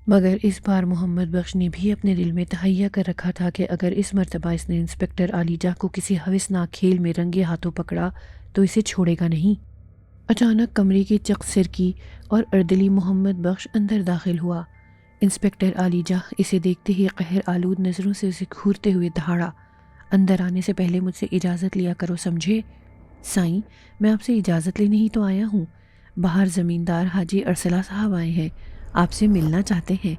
مگر اس بار محمد بخش نے بھی اپنے دل میں تہیہ کر رکھا تھا کہ اگر اس مرتبہ اس نے انسپکٹر علی جاہ کو کسی ہوسناک کھیل میں رنگے ہاتھوں پکڑا تو اسے چھوڑے گا نہیں۔ اچانک کمرے کی چک سرکی اور اردلی محمد بخش اندر داخل ہوا۔ انسپکٹر علی جاہ اسے دیکھتے ہی قہر آلود نظروں سے اسے گھورتے ہوئے دہاڑا، اندر آنے سے پہلے مجھ سے اجازت لیا کرو، سمجھے؟ سائیں، میں آپ سے اجازت لینے ہی تو آیا ہوں۔ باہر زمیندار حاجی ارسلہ صاحب آئے ہیں، آپ سے ملنا چاہتے ہیں،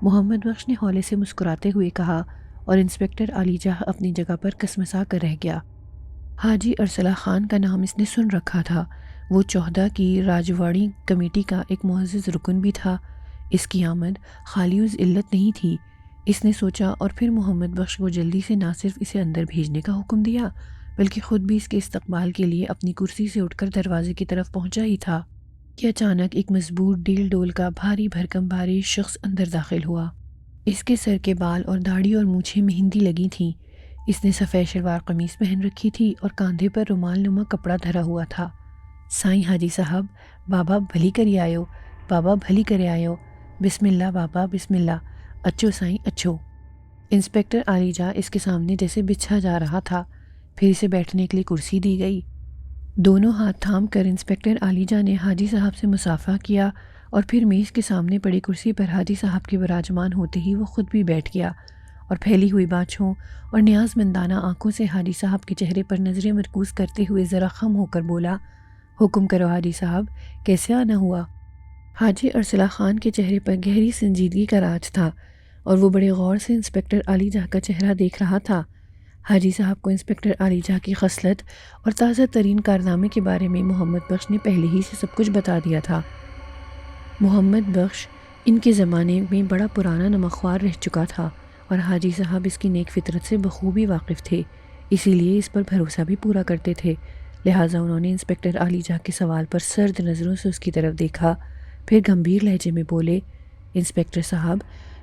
محمد بخش نے ہولے سے مسکراتے ہوئے کہا، اور انسپکٹر علی جاہ اپنی جگہ پر کسمسا کر رہ گیا۔ حاجی ارسلہ خان کا نام اس نے سن رکھا تھا، وہ چوہدہ کی راجواڑی کمیٹی کا ایک معزز رکن بھی تھا۔ اس کی آمد خالی از علت نہیں تھی، اس نے سوچا، اور پھر محمد بخش کو جلدی سے نہ صرف اسے اندر بھیجنے کا حکم دیا بلکہ خود بھی اس کے استقبال کے لیے اپنی کرسی سے اٹھ کر دروازے کی طرف پہنچا ہی تھا کہ اچانک ایک مضبوط ڈیل ڈول کا بھاری بھرکم بھاری شخص اندر داخل ہوا۔ اس کے سر کے بال اور داڑھی اور مونچھیں مہندی لگی تھیں۔ اس نے سفید شلوار قمیص پہن رکھی تھی اور کاندھے پر رومال نما کپڑا دھرا ہوا تھا۔ سائیں حاجی صاحب، بابا بھلی کری آیو، بابا بھلی کرے آیو، بسم اللہ بابا بسم اللہ، اچھو سائیں اچھو۔ انسپکٹر علی جاہ اس کے سامنے جیسے بچھا جا رہا تھا، پھر اسے بیٹھنے کے لیے کرسی دی گئی۔ دونوں ہاتھ تھام کر انسپکٹر علی جاہ نے حاجی صاحب سے مصافحہ کیا اور پھر میز کے سامنے پڑی کرسی پر حاجی صاحب کے براجمان ہوتے ہی وہ خود بھی بیٹھ گیا اور پھیلی ہوئی بانچھوں اور نیاز مندانہ آنکھوں سے حاجی صاحب کے چہرے پر نظریں مرکوز کرتے ہوئے ذرا خم ہو کر بولا، حکم کرو حاجی صاحب، کیسے آنا ہوا؟ حاجی ارسلہ خان کے چہرے پر گہری سنجیدگی کا راج تھا اور وہ بڑے غور سے انسپکٹر علی جاہ کا چہرہ دیکھ رہا تھا۔ حاجی صاحب کو انسپکٹر علی جاہ کی خصلت اور تازہ ترین کارنامے کے بارے میں محمد بخش نے پہلے ہی سے سب کچھ بتا دیا تھا۔ محمد بخش ان کے زمانے میں بڑا پرانا نمکخوار رہ چکا تھا اور حاجی صاحب اس کی نیک فطرت سے بخوبی واقف تھے، اسی لیے اس پر بھروسہ بھی پورا کرتے تھے۔ لہٰذا انہوں نے انسپکٹر علی جاہ کے سوال پر سرد نظروں سے اس کی طرف دیکھا، پھر گمبھیر لہجے میں بولے، انسپکٹر صاحب،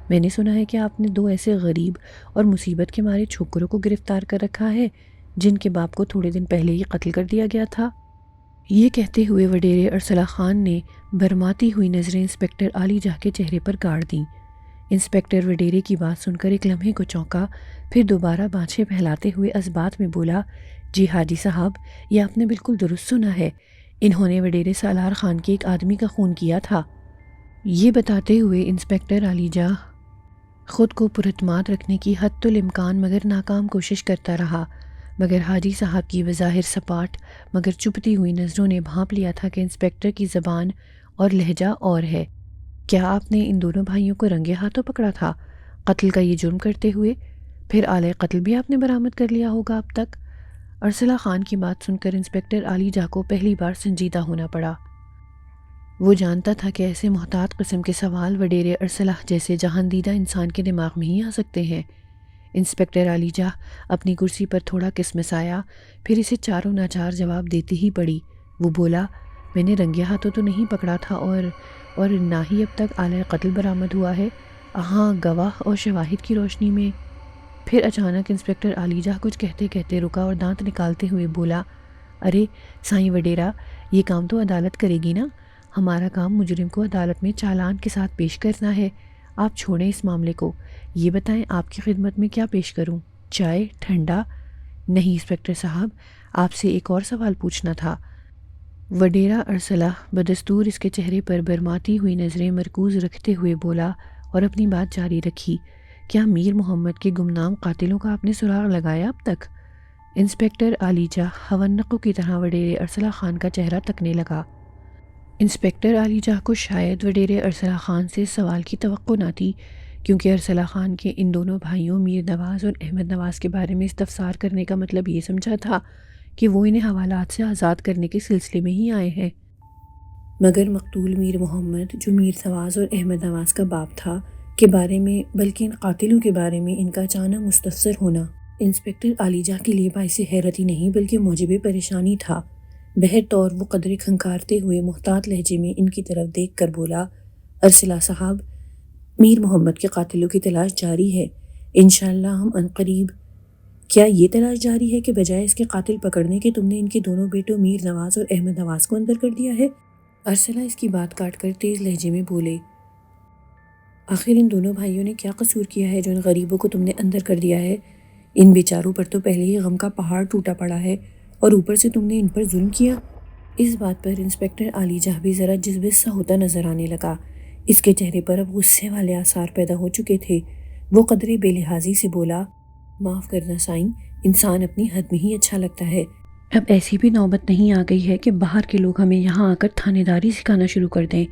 میں نے سنا ہے کہ آپ نے 2 ایسے غریب اور مصیبت کے مارے چھوکروں کو گرفتار کر رکھا ہے جن کے باپ کو تھوڑے دن پہلے ہی قتل کر دیا گیا تھا۔ یہ کہتے ہوئے وڈیرے ارسلہ خان نے برماتی ہوئی نظریں انسپکٹر علی جاہ کے چہرے پر گاڑ دیں۔ انسپکٹر وڈیرے کی بات سن کر ایک لمحے کو چونکا، پھر دوبارہ بانچھیں پھیلاتے ہوئے اسبات میں بولا، جی حاجی صاحب، یہ آپ نے بالکل درست سنا ہے، انہوں نے وڈیرے سالار خان کے ایک آدمی کا خون کیا تھا۔ یہ بتاتے ہوئے انسپکٹر علی جاہ خود کو پراعتماد رکھنے کی حد الامکان مگر ناکام کوشش کرتا رہا، مگر حاجی صاحب کی بظاہر سپاٹ مگر چپتی ہوئی نظروں نے بھانپ لیا تھا کہ انسپکٹر کی زبان اور لہجہ اور ہے۔ کیا آپ نے ان دونوں بھائیوں کو رنگے ہاتھوں پکڑا تھا، قتل کا یہ جرم کرتے ہوئے؟ پھر آلۂ قتل بھی آپ نے برآمد کر لیا ہوگا اب تک۔ ارسلہ خان کی بات سن کر انسپکٹر علی جاہ کو پہلی بار سنجیدہ ہونا پڑا۔ وہ جانتا تھا کہ ایسے محتاط قسم کے سوال وڈیرے ارسلہ جیسے جہاندیدہ انسان کے دماغ میں ہی آ سکتے ہیں۔ انسپکٹر علی جاہ اپنی کرسی پر تھوڑا کسمسایا، پھر اسے چاروں ناچار جواب دیتے ہی پڑی۔ وہ بولا، میں نے رنگے ہاتھوں تو نہیں پکڑا تھا اور نہ ہی اب تک آلۂ قتل برآمد ہوا ہے، ہاں گواہ اور شواہد کی روشنی میں۔ پھر اچانک انسپکٹر علی جاہ کچھ کہتے کہتے رکا اور دانت نکالتے ہوئے بولا، ارے سائیں وڈیرا، یہ کام تو عدالت کرے گی نا، ہمارا کام مجرم کو عدالت میں چالان کے ساتھ پیش کرنا ہے، آپ چھوڑیں اس معاملے کو، یہ بتائیں آپ کی خدمت میں کیا پیش کروں، چائے، ٹھنڈا؟ نہیں انسپکٹر صاحب، آپ سے ایک اور سوال پوچھنا تھا۔ وڈیرا ارسلہ بدستور اس کے چہرے پر برماتی ہوئی نظریں مرکوز رکھتے ہوئے بولا اور اپنی بات جاری رکھی۔ کیا میر محمد کے گمنام قاتلوں کا آپ نے سراغ لگایا اب تک؟ انسپکٹر عالیجہ ہونقوں کی طرح وڈیرے ارسلہ خان کا چہرہ تکنے لگا۔ انسپکٹر عالیجہ کو شاید وڈیرے ارسلہ خان سے سوال کی توقع نہ تھی، کیونکہ ارسلہ خان کے ان دونوں بھائیوں میر نواز اور احمد نواز کے بارے میں استفسار کرنے کا مطلب یہ سمجھا تھا کہ وہ انہیں حوالات سے آزاد کرنے کے سلسلے میں ہی آئے ہیں، مگر مقتول میر محمد جو میر نواز اور احمد نواز کا باپ تھا کے بارے میں، بلکہ ان قاتلوں کے بارے میں ان کا اچانک مستفسر ہونا انسپکٹر عالیجہ کے لیے باعث حیرت ہی نہیں بلکہ موجب پریشانی تھا۔ بہرطور وہ قدرے کھنکارتے ہوئے محتاط لہجے میں ان کی طرف دیکھ کر بولا، ارسلہ صاحب، میر محمد کے قاتلوں کی تلاش جاری ہے، انشاءاللہ ہم عنقریب۔ کیا یہ تلاش جاری ہے کہ بجائے اس کے قاتل پکڑنے کے تم نے ان کے دونوں بیٹوں میر نواز اور احمد نواز کو اندر کر دیا ہے؟ ارسلہ اس کی بات کاٹ کر تیز لہجے میں بولے، آخر ان دونوں بھائیوں نے کیا قصور کیا ہے جو ان غریبوں کو تم نے اندر کر دیا ہے؟ ان بیچاروں پر تو پہلے ہی غم کا پہاڑ ٹوٹا پڑا ہے اور اوپر سے تم نے ان پر ظلم کیا۔ اس بات پر انسپکٹر عالیجہ بھی ذرا جذبیت سا ہوتا نظر آنے لگا۔ اس کے چہرے پر اب غصے والے آثار پیدا ہو چکے تھے۔ وہ قدرے بے لحاظی سے بولا، معاف کرنا سائیں، انسان اپنی حد میں ہی اچھا لگتا ہے۔ اب ایسی بھی نوبت نہیں آ گئی ہے کہ باہر کے لوگ ہمیں یہاں آ کر تھانے داری سکھانا شروع کر دیں۔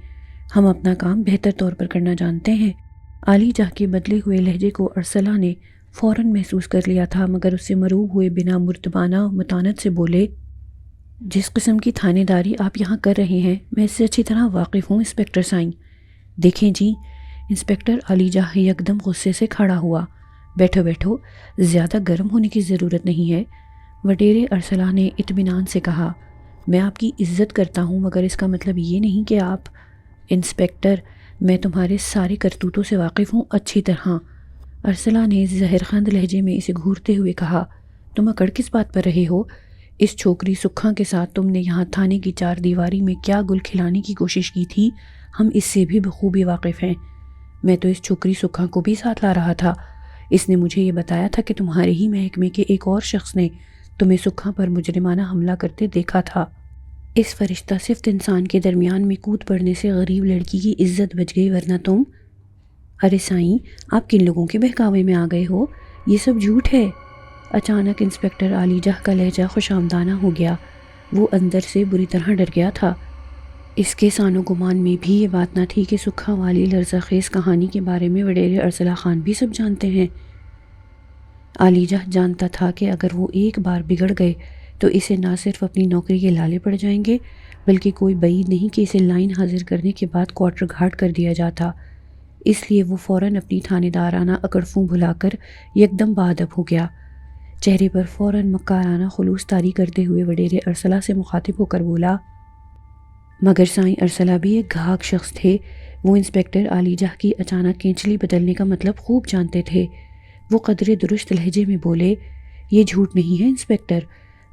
ہم اپنا کام بہتر طور پر کرنا جانتے ہیں۔ عالیجہ کے بدلے ہوئے لہجے کو ارسلہ نے فوراً محسوس کر لیا تھا، مگر اس سے مروب ہوئے بنا مردبانہ متانت سے بولے، جس قسم کی تھانے داری آپ یہاں کر رہے ہیں میں اس سے اچھی طرح واقف ہوں انسپکٹر سائیں۔ دیکھیں جی، انسپکٹر عالیجہ یکدم غصے سے کھڑا ہوا۔ بیٹھو بیٹھو، زیادہ گرم ہونے کی ضرورت نہیں ہے، وڈیرے ارسلہ نے اطمینان سے کہا۔ میں آپ کی عزت کرتا ہوں، مگر اس کا مطلب یہ نہیں کہ آپ… انسپکٹر، میں تمہارے سارے کرتوتوں سے واقف ہوں اچھی طرح، ارسلہ نے زہرخند لہجے میں اسے گھورتے ہوئے کہا۔ تم اکڑ کس بات پر رہے ہو؟ اس چھوکری سکھا کے ساتھ تم نے یہاں تھانے کی چار دیواری میں کیا گل کھلانے کی کوشش کی تھی، ہم اس سے بھی بخوبی واقف ہیں۔ میں تو اس چھوکری سکھا کو بھی ساتھ لا رہا تھا۔ اس نے مجھے یہ بتایا تھا کہ تمہارے ہی محکمے کے ایک اور شخص نے تمہیں سکھا پر مجرمانہ حملہ کرتے دیکھا تھا۔ اس فرشتہ صفت انسان کے درمیان میں کود پڑنے سے غریب لڑکی کی عزت بچ گئی، ورنہ تم… ارے سائیں، آپ کن لوگوں کے بہکاوے میں آ گئے ہو؟ یہ سب جھوٹ ہے۔ اچانک انسپکٹر عالیجہ کا لہجہ خوش آمدانہ ہو گیا۔ وہ اندر سے بری طرح ڈر گیا تھا۔ اس کے سان و گمان میں بھی یہ بات نہ تھی کہ سکھا والی لرزہ خیز کہانی کے بارے میں وڈیرے ارسلہ خان بھی سب جانتے ہیں۔ عالیجہ جانتا تھا کہ اگر وہ ایک بار بگڑ گئے تو اسے نہ صرف اپنی نوکری کے لالے پڑ جائیں گے، بلکہ کوئی بعید نہیں کہ اسے لائن حاضر کرنے کے بعد کوارٹر گھاٹ کر دیا جاتا۔ اس لیے وہ فوراً اپنی تھانے دارانہ اکڑفوں بھلا کر یکدم باادب ہو گیا۔ چہرے پر فوراً مکارانہ خلوص طاری کرتے ہوئے وڈیرے ارسلہ سے مخاطب ہو کر بولا، مگر سائیں ارسلہ بھی ایک گھاگ شخص تھے۔ وہ انسپکٹر عالیجہ کی اچانک کینچلی بدلنے کا مطلب خوب جانتے تھے۔ وہ قدرے درست لہجے میں بولے، یہ جھوٹ نہیں ہے انسپکٹر،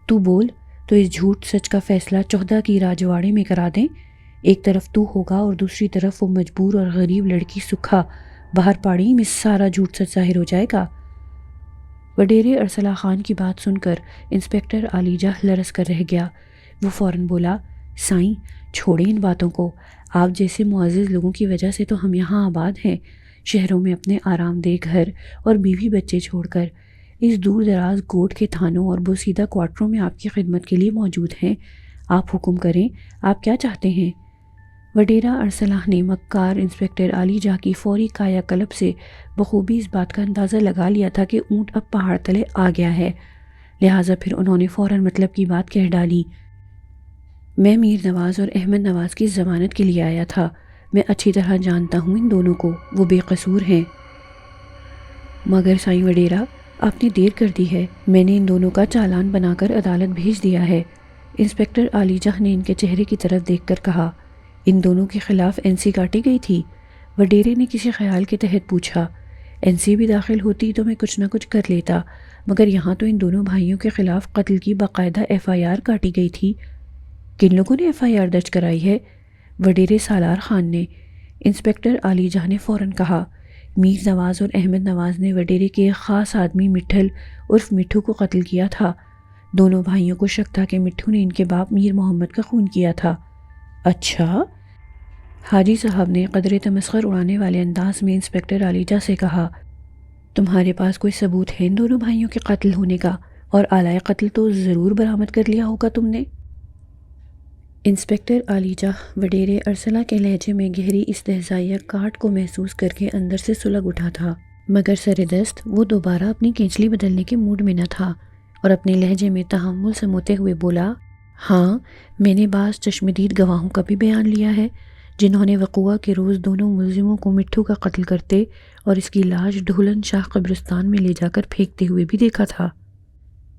تو بول تو اس جھوٹ سچ کا فیصلہ 14 کی راجواڑے میں کرا دیں۔ ایک طرف تو ہوگا اور دوسری طرف وہ مجبور اور غریب لڑکی سکھا، باہر پاڑی میں سارا جھوٹ سچ ظاہر ہو جائے گا۔ وڈیرے ارسلہ خان کی بات سن کر انسپکٹر عالیجہ لرز کر رہ گیا۔ وہ فوراً بولا، سائیں چھوڑیں ان باتوں کو، آپ جیسے معزز لوگوں کی وجہ سے تو ہم یہاں آباد ہیں، شہروں میں اپنے آرام دہ گھر اور بیوی بچے چھوڑ کر اس دور دراز گوٹھ کے تھانوں اور بوسیدہ کوارٹروں میں آپ کی خدمت کے لیے موجود ہیں۔ آپ حکم کریں، آپ کیا چاہتے ہیں؟ وڈیرہ ارسلہ نے مکار انسپکٹر عالیجہ کی فوری کایا کلپ سے بخوبی اس بات کا اندازہ لگا لیا تھا کہ اونٹ اب پہاڑ تلے آ گیا ہے، لہٰذا پھر انہوں نے فوراً مطلب کی بات کہہ ڈالی۔ میں میر نواز اور احمد نواز کی ضمانت کے لیے آیا تھا۔ میں اچھی طرح جانتا ہوں ان دونوں کو، وہ بے قصور ہیں۔ مگر سائیں وڈیرہ، آپ نے دیر کر دی ہے، میں نے ان دونوں کا چالان بنا کر عدالت بھیج دیا ہے۔ انسپکٹر عالیجہ نے ان کے چہرے کی طرف دیکھ کر کہا، ان دونوں کے خلاف NC کاٹی گئی تھی؟ وڈیرے نے کسی خیال کے تحت پوچھا۔ NC بھی داخل ہوتی تو میں کچھ نہ کچھ کر لیتا، مگر یہاں تو ان دونوں بھائیوں کے خلاف قتل کی باقاعدہ FIR کاٹی گئی تھی۔ کن لوگوں نے FIR درج کرائی ہے؟ وڈیرے سالار خان نے۔ انسپکٹر عالیجہ نے فوراً کہا، میر نواز اور احمد نواز نے وڈیرے کے ایک خاص آدمی مٹھل عرف مٹھو کو قتل کیا تھا۔ دونوں بھائیوں کو شک تھا کہ مٹھو نے ان کے باپ میر محمد کا خون کیا تھا۔ اچھا؟ حاجی صاحب نے قدرے تمسخر اڑانے والے انداز میں انسپکٹر عالیجہ سے کہا، تمہارے پاس کوئی ثبوت ہے ان دونوں بھائیوں کے قتل ہونے کا؟ اور آلائے قتل تو ضرور برآمد کر لیا ہوگا تم نے۔ انسپکٹر عالیجہ وڈیرے ارسلہ کے لہجے میں گہری استہزائیہ کاٹ کو محسوس کر کے اندر سے سلگ اٹھا تھا، مگر سر دست وہ دوبارہ اپنی کینچلی بدلنے کے موڈ میں نہ تھا اور اپنے لہجے میں تحمل سموتے ہوئے بولا، ہاں میں نے بعض چشمدید گواہوں کا بھی بیان لیا ہے جنہوں نے وقوعہ کے روز دونوں ملزموں کو مٹھو کا قتل کرتے اور اس کی لاش ڈھولن شاہ قبرستان میں لے جا کر پھینکتے ہوئے بھی دیکھا تھا۔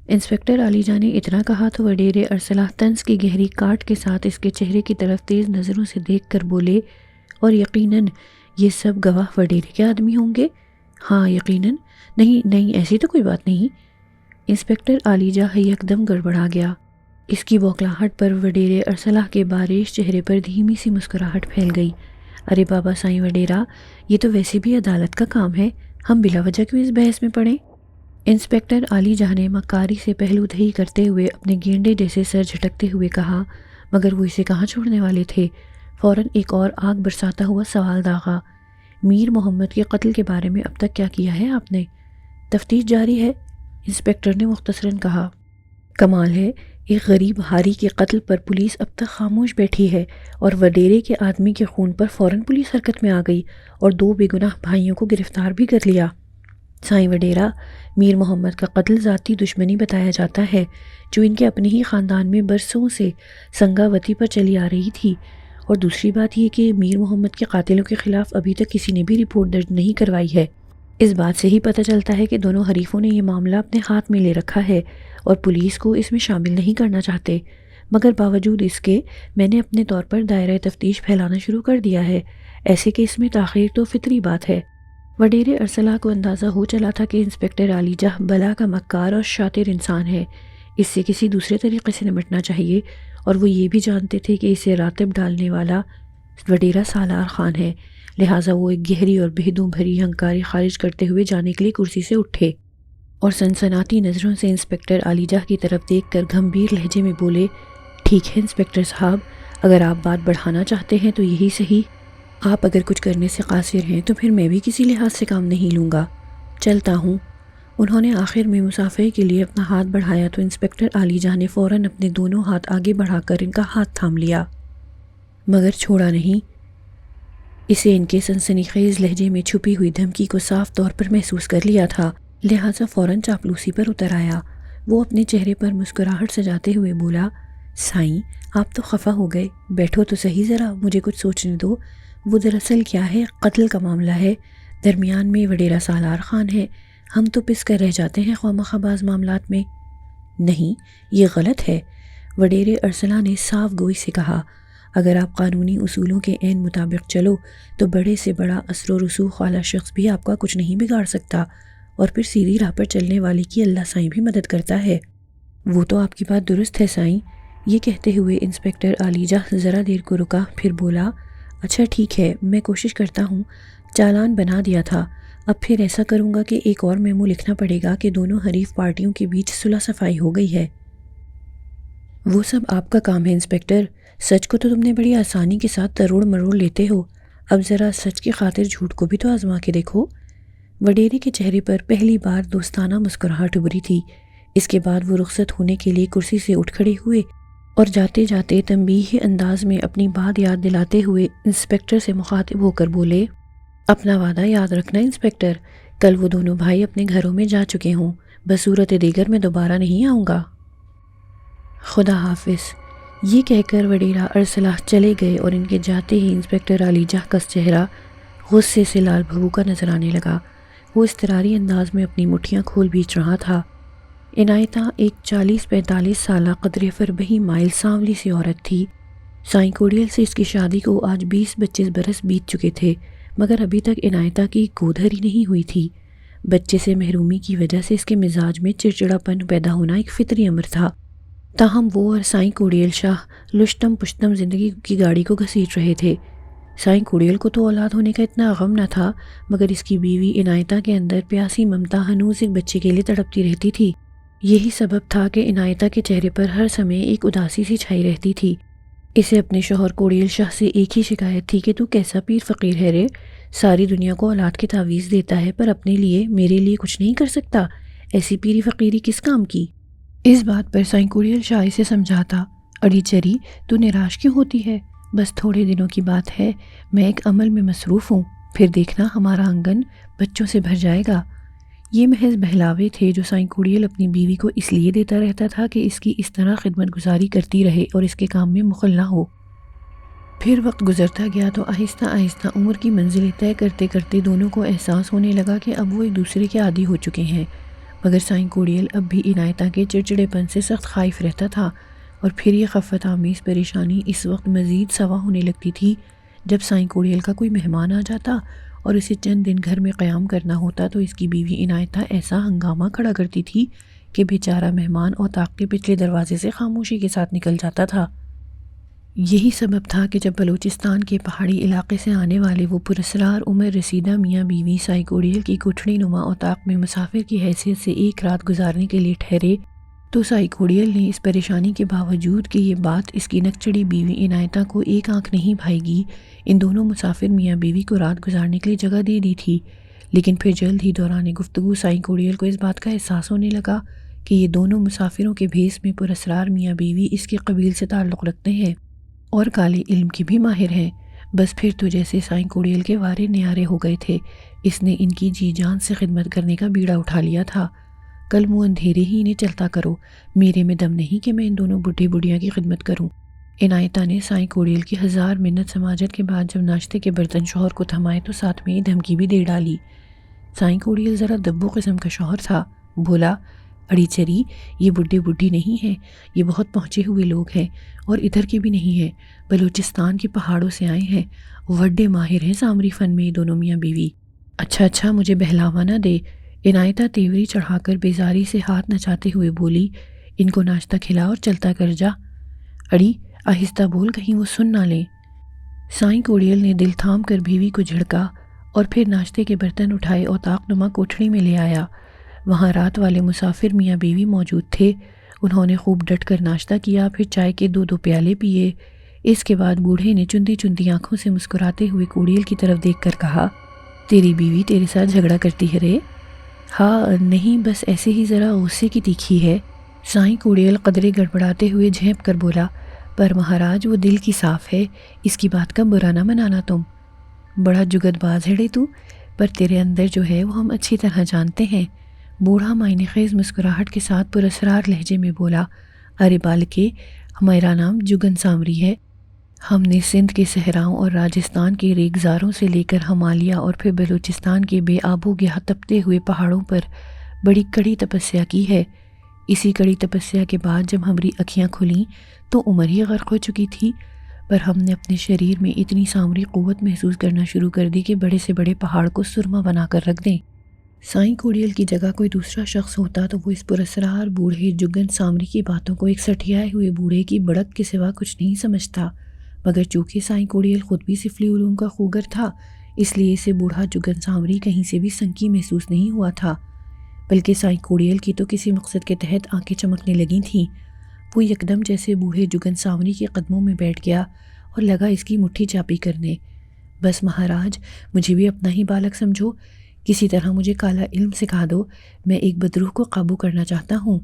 انسپکٹر عالیجہ نے اتنا کہا تو وڈیرے ارسلہ طنز کی گہری کاٹ کے ساتھ اس کے چہرے کی طرف تیز نظروں سے دیکھ کر بولے، اور یقیناً یہ سب گواہ وڈیرے کے آدمی ہوں گے؟ ہاں یقیناً۔ نہیں ایسی تو کوئی بات نہیں۔ انسپکٹر عالیجہ یکدم گڑبڑا گیا۔ اس کی بوکھلاہٹ پر وڈیرے ارسلہ کے باریش چہرے پر دھیمی سی مسکراہٹ پھیل گئی۔ ارے بابا سائیں وڈیرا، یہ تو ویسے بھی عدالت کا کام ہے، ہم بلا وجہ کیوں اس بحث میں پڑیں؟ انسپکٹر عالیجہ نے مکاری سے پہلو دہی کرتے ہوئے اپنے گینڈے جیسے سر جھٹکتے ہوئے کہا، مگر وہ اسے کہاں چھوڑنے والے تھے۔ فوراً ایک اور آگ برساتا ہوا سوال داغا، میر محمد کے قتل کے بارے میں اب تک کیا کیا ہے آپ نے؟ تفتیش جاری ہے، انسپکٹر نے مختصراً کہا۔ کمال ہے، ایک غریب ہاری کے قتل پر پولیس اب تک خاموش بیٹھی ہے اور وڈیرے کے آدمی کے خون پر فوراً پولیس حرکت میں آ گئی اور دو بے گناہ بھائیوں کو گرفتار بھی کر لیا۔ سائیں وڈیرا، میر محمد کا قتل ذاتی دشمنی بتایا جاتا ہے جو ان کے اپنے ہی خاندان میں برسوں سے سنگاوتی پر چلی آ رہی تھی، اور دوسری بات یہ کہ میر محمد کے قاتلوں کے خلاف ابھی تک کسی نے بھی رپورٹ درج نہیں کروائی ہے۔ اس بات سے ہی پتہ چلتا ہے کہ دونوں حریفوں نے یہ معاملہ اپنے ہاتھ میں لے رکھا ہے اور پولیس کو اس میں شامل نہیں کرنا چاہتے، مگر باوجود اس کے میں نے اپنے طور پر دائرہ تفتیش پھیلانا شروع کر دیا ہے۔ ایسے کہ اس میں تاخیر تو فطری بات ہے۔ وڈیرے ارسلہ کو اندازہ ہو چلا تھا کہ انسپکٹر عالیجہ بلا کا مکار اور شاطر انسان ہے، اس سے کسی دوسرے طریقے سے نمٹنا چاہیے، اور وہ یہ بھی جانتے تھے کہ اسے راتب ڈالنے والا وڈیرہ سالار خان ہے، لہٰذا وہ ایک گہری اور بہدوں بھری ہنکاری خارج کرتے ہوئے جانے کے لیے کرسی سے اٹھے اور سنسناتی نظروں سے انسپکٹر عالیجہ کی طرف دیکھ کر گھمبیر لہجے میں بولے، ٹھیک ہے انسپکٹر صاحب، اگر آپ بات بڑھانا چاہتے ہیں تو یہی صحیح۔ آپ اگر کچھ کرنے سے قاصر ہیں تو پھر میں بھی کسی لحاظ سے کام نہیں لوں گا، چلتا ہوں۔ انہوں نے آخر میں مسافرے کے لیے اپنا ہاتھ بڑھایا تو انسپکٹر عالیجہ نے فوراً اپنے دونوں ہاتھ آگے بڑھا کر ان کا ہاتھ تھام لیا، مگر چھوڑا نہیں۔ اسے ان کے سنسنی خیز لہجے میں چھپی ہوئی دھمکی کو صاف طور پر محسوس کر لیا تھا، لہٰذا فوراً چاپلوسی پر اتر آیا۔ وہ اپنے چہرے پر مسکراہٹ سجاتے ہوئے بولا، سائیں آپ تو خفا ہو گئے، بیٹھو تو صحیح، ذرا مجھے کچھ سوچنے دو۔ وہ دراصل کیا ہے، قتل کا معاملہ ہے، درمیان میں وڈیرہ سالار خان ہے، ہم تو پس کر رہ جاتے ہیں خواہ بعض معاملات میں۔ نہیں، یہ غلط ہے، وڈیرے ارسلہ نے صاف گوئی سے کہا، اگر آپ قانونی اصولوں کے عین مطابق چلو تو بڑے سے بڑا اثر و رسوخ والا شخص بھی آپ کا کچھ نہیں بگاڑ سکتا، اور پھر سیدھی راہ پر چلنے والے کی اللہ سائیں بھی مدد کرتا ہے۔ وہ تو آپ کی بات درست ہے سائیں۔ یہ کہتے ہوئے انسپکٹر عالیجہ ذرا دیر کو رکا، پھر بولا، اچھا ٹھیک ہے، میں کوشش کرتا ہوں، چالان بنا دیا تھا، اب پھر ایسا کروں گا کہ ایک اور میمو لکھنا پڑے گا کہ دونوں حریف پارٹیوں کے بیچ صلح صفائی ہو گئی ہے۔ وہ سب آپ کا کام ہے انسپکٹر، سچ کو تو تم نے بڑی آسانی کے ساتھ تروڑ مروڑ لیتے ہو، اب ذرا سچ کی خاطر جھوٹ کو بھی تو آزما کے دیکھو۔ وڈیرے کے چہرے پر پہلی بار دوستانہ مسکراہٹ ابھری تھی۔ اس کے بعد وہ رخصت ہونے کے لیے کرسی سے اٹھ کھڑے ہوئے اور جاتے جاتے تنبیہی انداز میں اپنی بات یاد دلاتے ہوئے انسپکٹر سے مخاطب ہو کر بولے، اپنا وعدہ یاد رکھنا انسپکٹر، کل وہ دونوں بھائی اپنے گھروں میں جا چکے ہوں، بصورت دیگر میں دوبارہ نہیں آؤں گا۔ خدا حافظ۔ یہ کہہ کر وڈیرہ ارسلہ چلے گئے اور ان کے جاتے ہی انسپکٹر عالیجہ کا چہرہ غصے سے لال بھبو کا نظر آنے لگا۔ وہ اضطراری انداز میں اپنی مٹھیاں کھول بیچ رہا تھا۔ عنایتہ ایک 40-45 سالہ قدرے فربہی مائل سانولی سی عورت تھی۔ سائیں کوڑیل سے اس کی شادی کو آج 20-25 برس بیت چکے تھے، مگر ابھی تک عنایتہ کی گودھری نہیں ہوئی تھی۔ بچے سے محرومی کی وجہ سے اس کے مزاج میں چڑچڑاپن پیدا ہونا ایک فطری امر تھا، تاہم وہ اور سائیں کوڑیل شاہ لشتم پشتم زندگی کی گاڑی کو گھسیٹ رہے تھے۔ سائیں کوڑیل کو تو اولاد ہونے کا اتنا غم نہ تھا، مگر اس کی بیوی عنایتہ کے اندر پیاسی ممتا ہنوز ایک بچے کے لیے تڑپتی رہتی تھی۔ یہی سبب تھا کہ عنایتہ کے چہرے پر ہر سمے ایک اداسی سی چھائی رہتی تھی۔ اسے اپنے شوہر کوڑیل شاہ سے ایک ہی شکایت تھی کہ تو کیسا پیر فقیر ہے رے، ساری دنیا کو اولاد کی تعویذ دیتا ہے پر اپنے لیے میرے لیے کچھ نہیں کر سکتا، ایسی پیری فقیری کس کام کی؟ اس بات پر سائیں کوڑیل شاہ اسے سمجھاتا، اڑی چری تو نراش کیوں ہوتی ہے؟ بس تھوڑے دنوں کی بات ہے، میں ایک عمل میں مصروف ہوں، پھر دیکھنا ہمارا آنگن بچوں سے بھر جائے گا۔ یہ محض بہلاوے تھے جو سائیں کوڑیل اپنی بیوی کو اس لیے دیتا رہتا تھا کہ اس کی اس طرح خدمت گزاری کرتی رہے اور اس کے کام میں مخل نہ ہو۔ پھر وقت گزرتا گیا تو آہستہ آہستہ عمر کی منزلیں طے کرتے کرتے دونوں کو احساس ہونے لگا کہ اب وہ ایک دوسرے کے عادی ہو چکے ہیں، مگر سائیں کوڑیل اب بھی عنایتہ کے چڑچڑے پن سے سخت خائف رہتا تھا، اور پھر یہ خفت آمیز پریشانی اس وقت مزید سوا ہونے لگتی تھی جب سائیں کوڑیل کا کوئی مہمان آ جاتا اور اسے چند دن گھر میں قیام کرنا ہوتا تو اس کی بیوی عنایتہ ایسا ہنگامہ کھڑا کرتی تھی کہ بیچارہ مہمان اوطاق کے پچھلے دروازے سے خاموشی کے ساتھ نکل جاتا تھا۔ یہی سبب تھا کہ جب بلوچستان کے پہاڑی علاقے سے آنے والے وہ پراسرار عمر رسیدہ میاں بیوی سائیں کوڑیل کی کوٹھڑی نما اوطاق میں مسافر کی حیثیت سے ایک رات گزارنے کے لیے ٹھہرے تو سائیں کوڑیل نے اس پریشانی کے باوجود کہ یہ بات اس کی نکچڑی بیوی عنایتہ کو ایک آنکھ نہیں بھائے گی، ان دونوں مسافر میاں بیوی کو رات گزارنے کے لیے جگہ دے دی تھی، لیکن پھر جلد ہی دوران گفتگو سائیں کوڑیل کو اس بات کا احساس ہونے لگا کہ یہ دونوں مسافروں کے بھیس میں پراسرار میاں بیوی اس کے قبیل سے تعلق رکھتے ہیں اور کالے علم کی بھی ماہر ہیں۔ بس پھر تو جیسے سائیں کوڑیل کے وارے نیارے ہو گئے تھے، اس نے ان کی جی جان سے خدمت کرنے کا بیڑا اٹھا لیا تھا۔ کل منہ اندھیرے ہی انہیں چلتا کرو، میرے میں دم نہیں کہ میں ان دونوں بڈھے بڑھیاں کی خدمت کروں۔ عنایتہ نے سائیں کوڑیل کی ہزار منت سماجت کے بعد جب ناشتے کے برتن شوہر کو تھمائے تو ساتھ میں ہی دھمکی بھی دے ڈالی۔ سائیں کوڑیل ذرا دبو قسم کا شوہر تھا، بولا، اڑی چری یہ بڈھے بڈھی نہیں ہیں، یہ بہت پہنچے ہوئے لوگ ہیں اور ادھر کے بھی نہیں ہیں، بلوچستان کے پہاڑوں سے آئے ہیں، وڈے ماہر ہیں سامری فن میں یہ دونوں میاں بیوی۔ اچھا مجھے بہلاوا نہ دے، عنایتہ تیوری چڑھا کر بیزاری سے ہاتھ نچاتے ہوئے بولی، ان کو ناشتہ کھلا اور چلتا کر جا۔ اڑی آہستہ بول کہیں وہ سن نہ لیں۔ سائیں کوڑیل نے دل تھام کر بیوی کو جھڑکا اور پھر ناشتے کے برتن اٹھائے اوطاق نما کوٹھڑی میں لے آیا۔ وہاں رات والے مسافر میاں بیوی موجود تھے، انہوں نے خوب ڈٹ کر ناشتہ کیا، پھر چائے کے دو پیالے پیے۔ اس کے بعد بوڑھے نے چندی چندی آنکھوں سے مسکراتے ہوئے کوڑیل کی طرف دیکھ کر کہا، تیری بیوی تیرے ساتھ جھگڑا کرتی ہے رے؟ ہاں نہیں، بس ایسے ہی ذرا غصے کی تیکھی ہے۔ سائیں کوڑیل قدرے گڑبڑاتے ہوئے جھینپ کر بولا، پر مہاراج وہ دل کی صاف ہے، اس کی بات کا برا نہ منانا تم۔ بڑا جگت باز ہے رے تو، پر تیرے اندر جو ہے وہ ہم اچھی طرح جانتے ہیں۔ بوڑھا معنی خیز مسکراہٹ کے ساتھ پراسرار لہجے میں بولا، ارے بالکے، ہمارا نام جگن سامری ہے، ہم نے سندھ کے صحراؤں اور راجستان کے ریگزاروں سے لے کر ہمالیہ اور پھر بلوچستان کے بے آب و گیا تپتے ہوئے پہاڑوں پر بڑی کڑی تپسیا کی ہے۔ اسی کڑی تپسیا کے بعد جب ہماری اکھیاں کھلیں تو عمر ہی غرق ہو چکی تھی، پر ہم نے اپنے شریر میں اتنی سامری قوت محسوس کرنا شروع کر دی کہ بڑے سے بڑے پہاڑ کو سرما بنا کر رکھ دیں۔ سائیں کوڑیل کی جگہ کوئی دوسرا شخص ہوتا تو وہ اس پراسرار بوڑھے جگن سامری کی باتوں کو ایک سٹھیائے ہوئے بوڑھے کی بڑک کے سوا کچھ نہیں سمجھتا، مگر چونکہ سائیں کوڑیل خود بھی سفلی علوم کا خوگر تھا، اس لیے اسے بوڑھا جگن سامری کہیں سے بھی سنکی محسوس نہیں ہوا تھا، بلکہ سائیں کوڑیل کی تو کسی مقصد کے تحت آنکھیں چمکنے لگی تھیں۔ وہ یکدم جیسے بوڑھے جگن سامری کے قدموں میں بیٹھ گیا اور لگا اس کی مٹھی چاپی کرنے، بس مہاراج مجھے بھی اپنا ہی بالک سمجھو، کسی طرح مجھے کالا علم سکھا دو، میں ایک بدروح کو قابو کرنا چاہتا ہوں۔